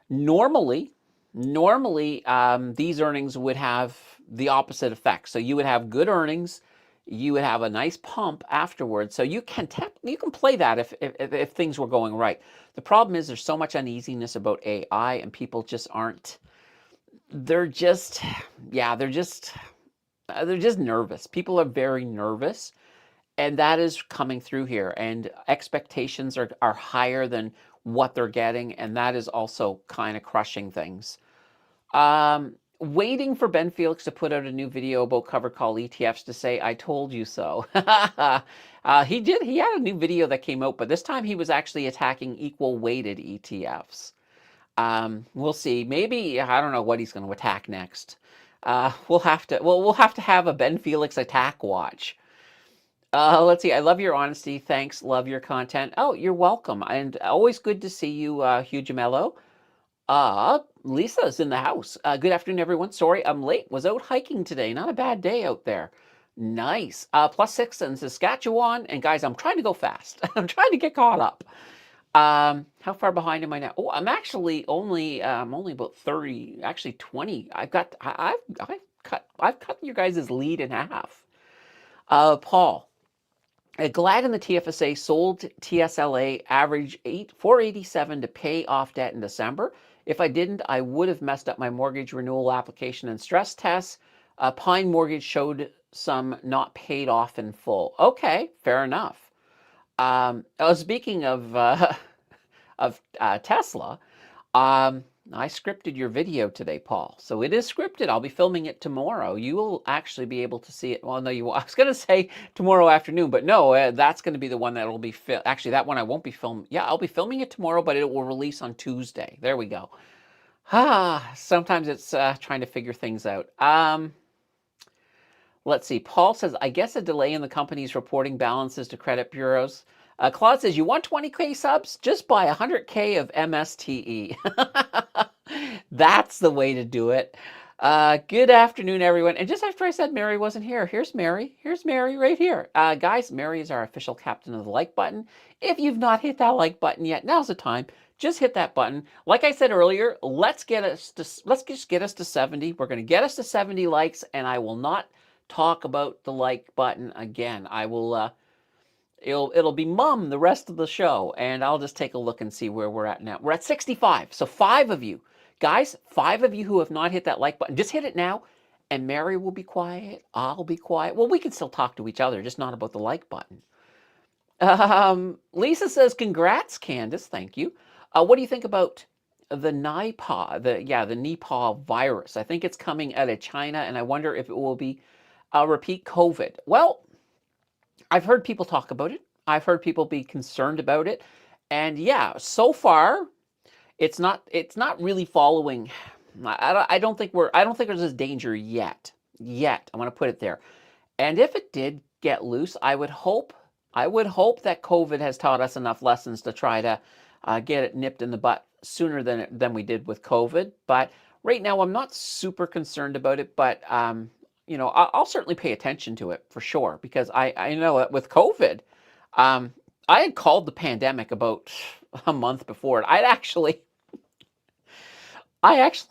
Normally, these earnings would have the opposite effect. So you would have good earnings. you would have a nice pump afterwards. So you can play that if things were going right. The problem is there's so much uneasiness about AI, and people just aren't. They're just, yeah, they're just nervous. People are very nervous, and that is coming through here. And expectations are higher than what they're getting, and that is also kind of crushing things. Waiting for Ben Felix to put out a new video about cover call ETFs to say, I told you so. He did. He had a new video that came out, but this time he was actually attacking equal weighted ETFs. We'll see. Maybe, I don't know what he's going to attack next. We'll have to have a Ben Felix attack watch. Let's see. I love your honesty. Thanks. Love your content. Oh, you're welcome. And always good to see you, Hugh Jamello. Lisa's in the house. Good afternoon, everyone. Sorry, I'm late. Was out hiking today. Not a bad day out there. Nice. +6 in Saskatchewan. And guys, I'm trying to go fast. I'm trying to get caught up. How far behind am I now? Oh, I'm actually only about 30, actually 20. I've cut your guys' lead in half. Paul. Glad in the TFSA sold TSLA average 487 to pay off debt in December. If I didn't, I would have messed up my mortgage renewal application and stress tests. Pine Mortgage showed some not paid off in full. Okay, fair enough. Speaking of Tesla, I scripted your video today, Paul. So it is scripted. I'll be filming it tomorrow. You will actually be able to see it. Well, no, you will. I was going to say tomorrow afternoon, but no, that's going to be the one that will be actually, that one I won't be filming. Yeah, I'll be filming it tomorrow, but it will release on Tuesday. There we go. Sometimes it's trying to figure things out. Let's see. Paul says, I guess a delay in the company's reporting balances to credit bureaus. Claude says, you want 20K subs? Just buy 100K of MSTE. That's the way to do it. Good afternoon, everyone. And just after I said Mary wasn't here, here's Mary. Here's Mary right here. Guys, Mary is our official captain of the like button. If you've not hit that like button yet, now's the time. Just hit that button. Like I said earlier, let's just get us to 70. We're going to get us to 70 likes, and I will not talk about the like button again. I will it'll be mum the rest of the show, and I'll just take a look and see where we're at now. We're at 65. So 5 of you. Guys, 5 of you who have not hit that like button, just hit it now, and Mary will be quiet. I'll be quiet. Well, we can still talk to each other, just not about the like button. Lisa says, congrats, Candace. Thank you. What do you think about the Nipah, the Nipah virus? I think it's coming out of China, and I wonder if it will be a repeat COVID. Well, I've heard people talk about it. I've heard people be concerned about it. And yeah, so far, it's not really following. I don't think there's this danger yet. I want to put it there. And if it did get loose, I would hope that COVID has taught us enough lessons to try to get it nipped in the butt sooner than we did with COVID. But right now, I'm not super concerned about it. But you know, I'll certainly pay attention to it for sure, because I know that with COVID, I had called the pandemic about a month before. I actually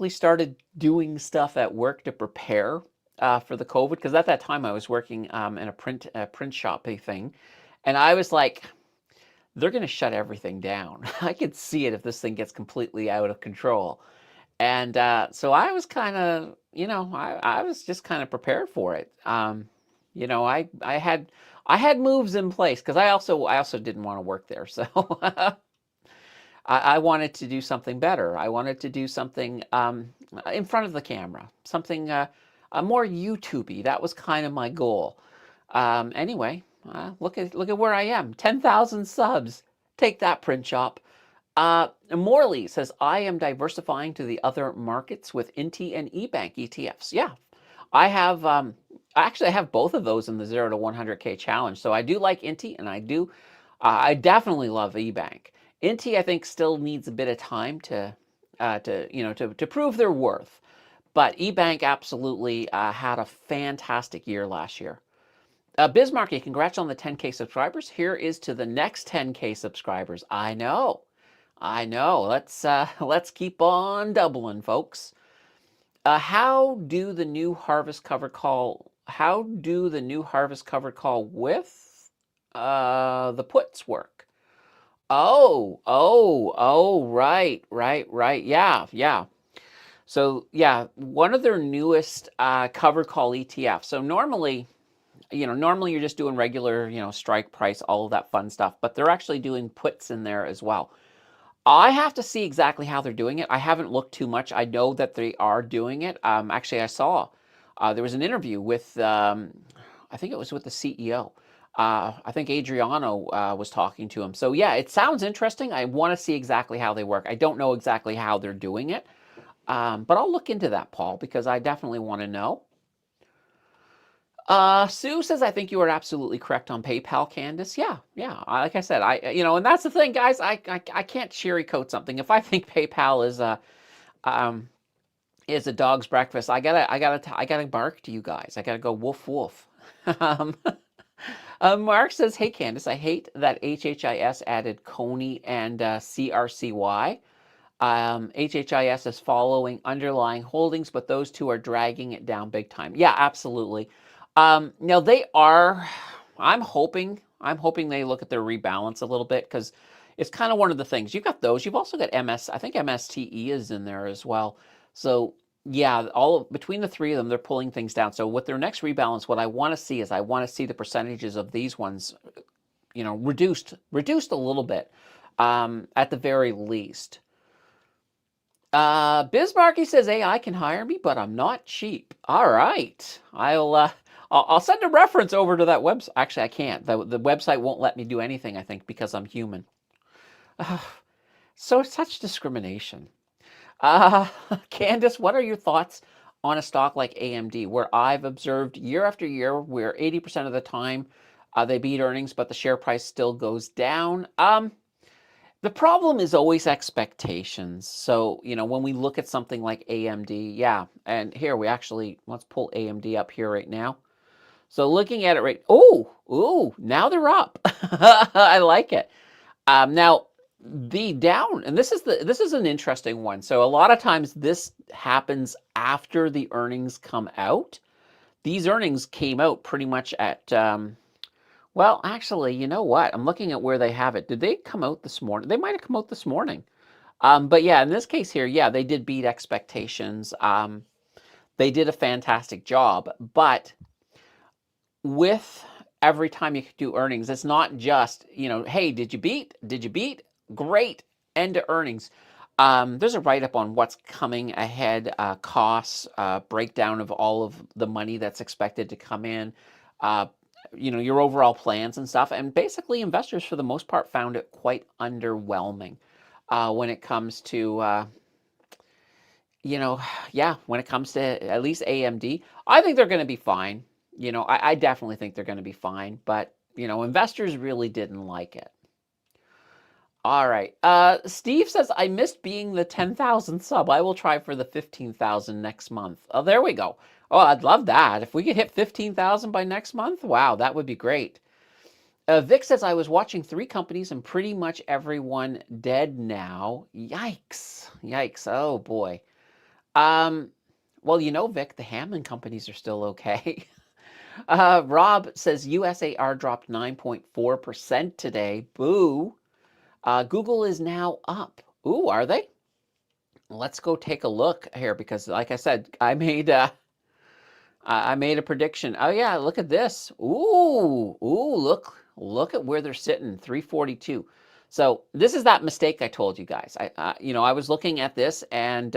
started doing stuff at work to prepare for the COVID, because at that time I was working in a print shop thing, and I was like, they're going to shut everything down. I could see it if this thing gets completely out of control. And so I was kind of, you know, I was just kind of prepared for it. You know, I had moves in place, because I also didn't want to work there. So I wanted to do something better. I wanted to do something in front of the camera, something more YouTubey. That was kind of my goal. Anyway, look at where I am. 10,000 subs. Take that, print shop. Morley says, I am diversifying to the other markets with INTI and eBank ETFs. Yeah, I have, actually I have both of those in the 0 to 100K challenge. So I do like INTI, and I definitely love eBank. INTI, I think, still needs a bit of time to prove their worth. But eBank absolutely had a fantastic year last year. Bismarcky, congrats on the 10K subscribers. Here is to the next 10K subscribers. I know. Let's keep on doubling, folks. How do the new harvest cover call how do the new harvest covered call with the puts work? Oh, right. Yeah. So yeah, one of their newest covered call ETF. So normally, normally you're just doing regular, strike price, all of that fun stuff, but they're actually doing puts in there as well. I have to see exactly how they're doing it. I haven't looked too much. I know that they are doing it. Actually, I saw there was an interview with, I think it was with the CEO. I think Adriano was talking to him. So yeah, it sounds interesting. I want to see exactly how they work. I don't know exactly how they're doing it, but I'll look into that, Paul, because I definitely want to know. Sue says, I think you are absolutely correct on PayPal, Candace. Yeah. Like I said, and that's the thing, guys. I can't cherrycoat something. If I think PayPal um, is a dog's breakfast, I gotta bark to you guys. I gotta go woof woof. um, Mark says, hey, Candace, I hate that HHIS added Coney and CRCY. HHIS is following underlying holdings, but those two are dragging it down big time. Yeah, absolutely. Now they are. I'm hoping they look at their rebalance a little bit, because it's kind of one of the things. You've got those. You've also got MS. I think MSTE is in there as well. So yeah, between the three of them, they're pulling things down. So with their next rebalance, what I want to see is the percentages of these ones, reduced a little bit, at the very least. Bismarcky says AI can hire me, but I'm not cheap. All right, I'll send a reference over to that website. Actually, I can't. The website won't let me do anything, I think, because I'm human. So such discrimination. Candace, what are your thoughts on a stock like AMD, where I've observed year after year where 80% of the time they beat earnings, but the share price still goes down? The problem is always expectations. So, when we look at something like AMD, yeah, and here let's pull AMD up here right now. So looking at it now they're up. I like it. Now the down, and this is an interesting one. So a lot of times this happens after the earnings come out. These earnings came out pretty much at, well, actually, you know what? I'm looking at where they have it. Did they come out this morning? They might have come out this morning. But yeah, in this case here, yeah, they did beat expectations. They did a fantastic job. But with every time you do earnings, it's not just, hey, did you beat? Did you beat? Great. End of earnings. There's a write-up on what's coming ahead, costs, breakdown of all of the money that's expected to come in, your overall plans and stuff. And basically, investors, for the most part, found it quite underwhelming when it comes to, when it comes to at least AMD. I think they're going to be fine. I definitely think they're going to be fine. But, investors really didn't like it. All right. Steve says, I missed being the 10,000 sub. I will try for the 15,000 next month. Oh, there we go. Oh, I'd love that. If we could hit 15,000 by next month, wow, that would be great. Vic says, I was watching 3 companies and pretty much everyone dead now. Yikes. Oh, boy. Well, Vic, the Hammond companies are still okay. Rob says, USAR dropped 9.4% today. Boo. Google is now up. Ooh, are they? Let's go take a look here, because like I said, I made a prediction. Oh yeah, look at this. Ooh, look at where they're sitting, 342. So this is that mistake I told you guys. I was looking at this, and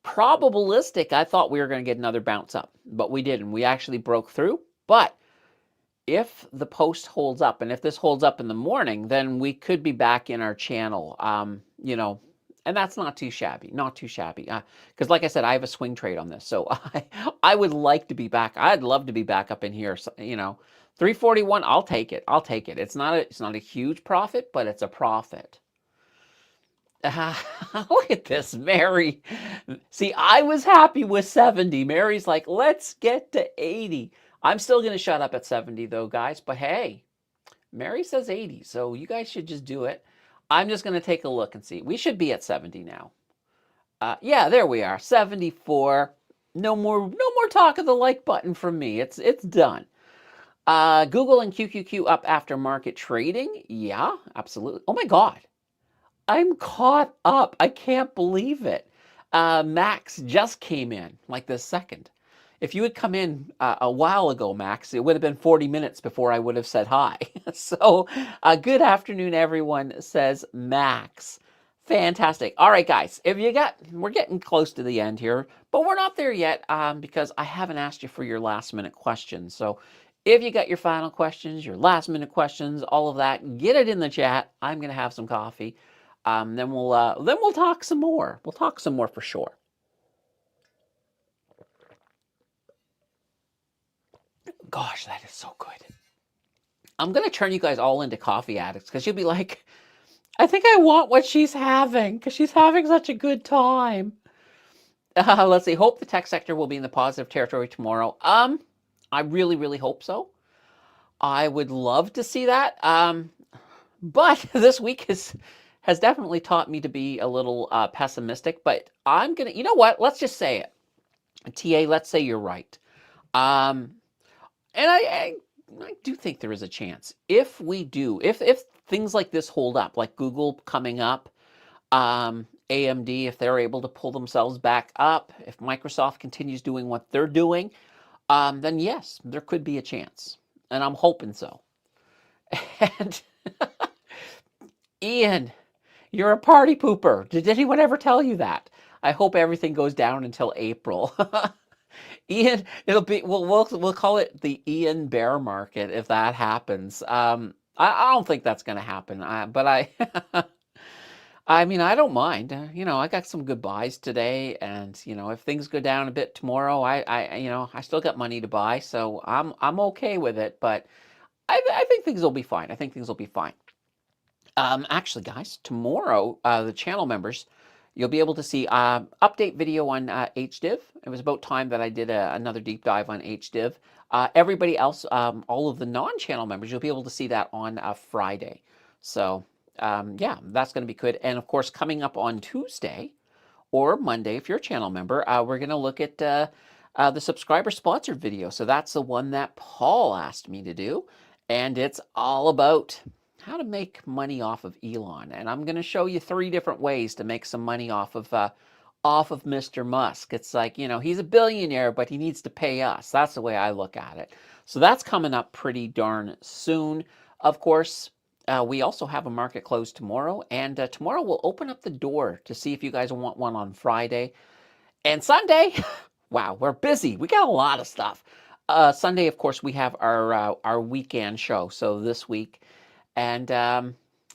probabilistic, I thought we were going to get another bounce up, but we didn't. We actually broke through. But if the post holds up, and if this holds up in the morning, then we could be back in our channel, and that's not too shabby, because like I said, I have a swing trade on this, so I would like to be back. I'd love to be back up in here, 341, I'll take it. It's not a huge profit, but it's a profit. Look at this, Mary. See, I was happy with 70. Mary's like, let's get to 80. I'm still going to shut up at 70 though, guys. But hey, Mary says 80, so you guys should just do it. I'm just going to take a look and see. We should be at 70 now. Yeah, there we are, 74. No more talk of the like button from me. It's done. Google and QQQ up after market trading. Yeah, absolutely. Oh my God. I'm caught up. I can't believe it. Max just came in like this second. If you had come in a while ago, Max, it would have been 40 minutes before I would have said hi. So, good afternoon, everyone, says Max. Fantastic. All right, guys, we're getting close to the end here, but we're not there yet because I haven't asked you for your last minute questions. So, if you got your final questions, your last minute questions, all of that, get it in the chat. I'm going to have some coffee. Then we'll talk some more. We'll talk some more for sure. Gosh, that is so good. I'm gonna turn you guys all into coffee addicts because you'll be like, I think I want what she's having because she's having such a good time. Let's see. Hope the tech sector will be in the positive territory tomorrow. I really, really hope so. I would love to see that. But this week has definitely taught me to be a little pessimistic. But I'm gonna, you know what? Let's just say it. TA, let's say you're right. Um, and I do think there is a chance if we do, if things like this hold up, like Google coming up, AMD, if they're able to pull themselves back up, if Microsoft continues doing what they're doing, then yes, there could be a chance, and I'm hoping so. And Ian, you're a party pooper. Did anyone ever tell you that? I hope everything goes down until April. Ian, it'll be we'll call it the Ian bear market if that happens. I don't think that's going to happen. But I mean I don't mind. You know, I got some good buys today, and you know if things go down a bit tomorrow, I you know I still got money to buy, so I'm okay with it. But I think things will be fine. I think things will be fine. Actually, guys, tomorrow, the channel members, you'll be able to see update video on HDiv. It was about time that I did another deep dive on HDiv. Everybody else, all of the non-channel members, you'll be able to see that on Friday. So, yeah, that's going to be good. And of course, coming up on Tuesday or Monday, if you're a channel member, we're going to look at the subscriber sponsored video. So that's the one that Paul asked me to do. And it's all about how to make money off of Elon. And I'm going to show you 3 different ways to make some money off of Mr. Musk. It's like, you know, he's a billionaire, but he needs to pay us. That's the way I look at it. So that's coming up pretty darn soon. Of course, we also have a market close tomorrow, and tomorrow we'll open up the door to see if you guys want one on Friday. And Sunday, wow, we're busy. We got a lot of stuff. Sunday, of course, we have our weekend show. So this week, and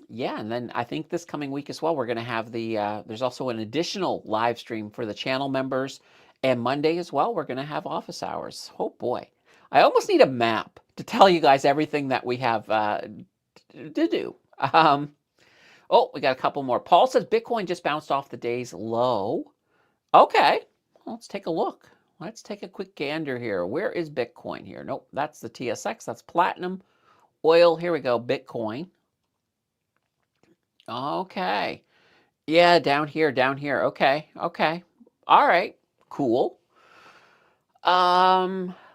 yeah, and then I think this coming week as well, we're going to have there's also an additional live stream for the channel members. And Monday as well, we're going to have office hours. Oh boy, I almost need a map to tell you guys everything that we have to do. Oh, we got a couple more. Paul says Bitcoin just bounced off the day's low. Okay, let's take a look. Let's take a quick gander here. Where is Bitcoin here? Nope, that's the TSX. That's platinum. Oil, here we go. Bitcoin. Okay. Yeah, down here, down here. Okay, okay. All right, cool.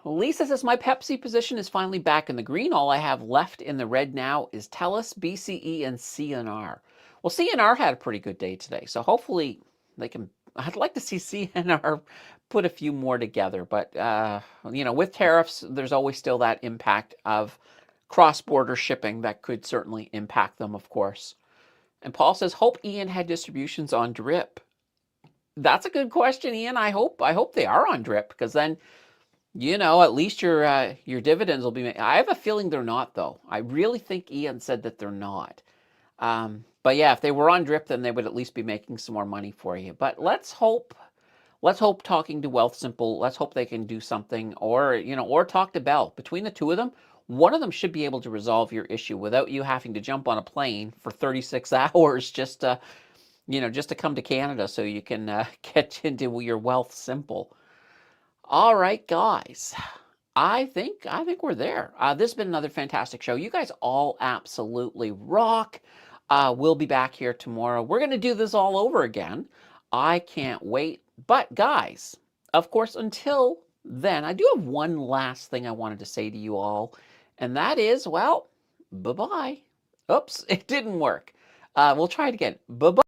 Lisa says my Pepsi position is finally back in the green. All I have left in the red now is TELUS, BCE, and CNR. Well, CNR had a pretty good day today, so hopefully they can. I'd like to see CNR put a few more together, but you know, with tariffs, there's always still that impact of cross-border shipping that could certainly impact them, of course. And Paul says, hope Ian had distributions on drip. That's a good question, Ian. I hope they are on drip because then, you know, at least your dividends will be. I have a feeling they're not, though. I really think Ian said that they're not. But yeah, if they were on drip, then they would at least be making some more money for you. But let's hope. Let's hope talking to Wealthsimple. Let's hope they can do something, or you know, or talk to Bell. Between the two of them, one of them should be able to resolve your issue without you having to jump on a plane for 36 hours just to, you know, just to come to Canada so you can get into your Wealthsimple. All right, guys. I think we're there. This has been another fantastic show. You guys all absolutely rock. We'll be back here tomorrow. We're going to do this all over again. I can't wait. But guys, of course, until then, I do have one last thing I wanted to say to you all, and that is, well, bye-bye. Oops, it didn't work. We'll try it again. Bye-bye.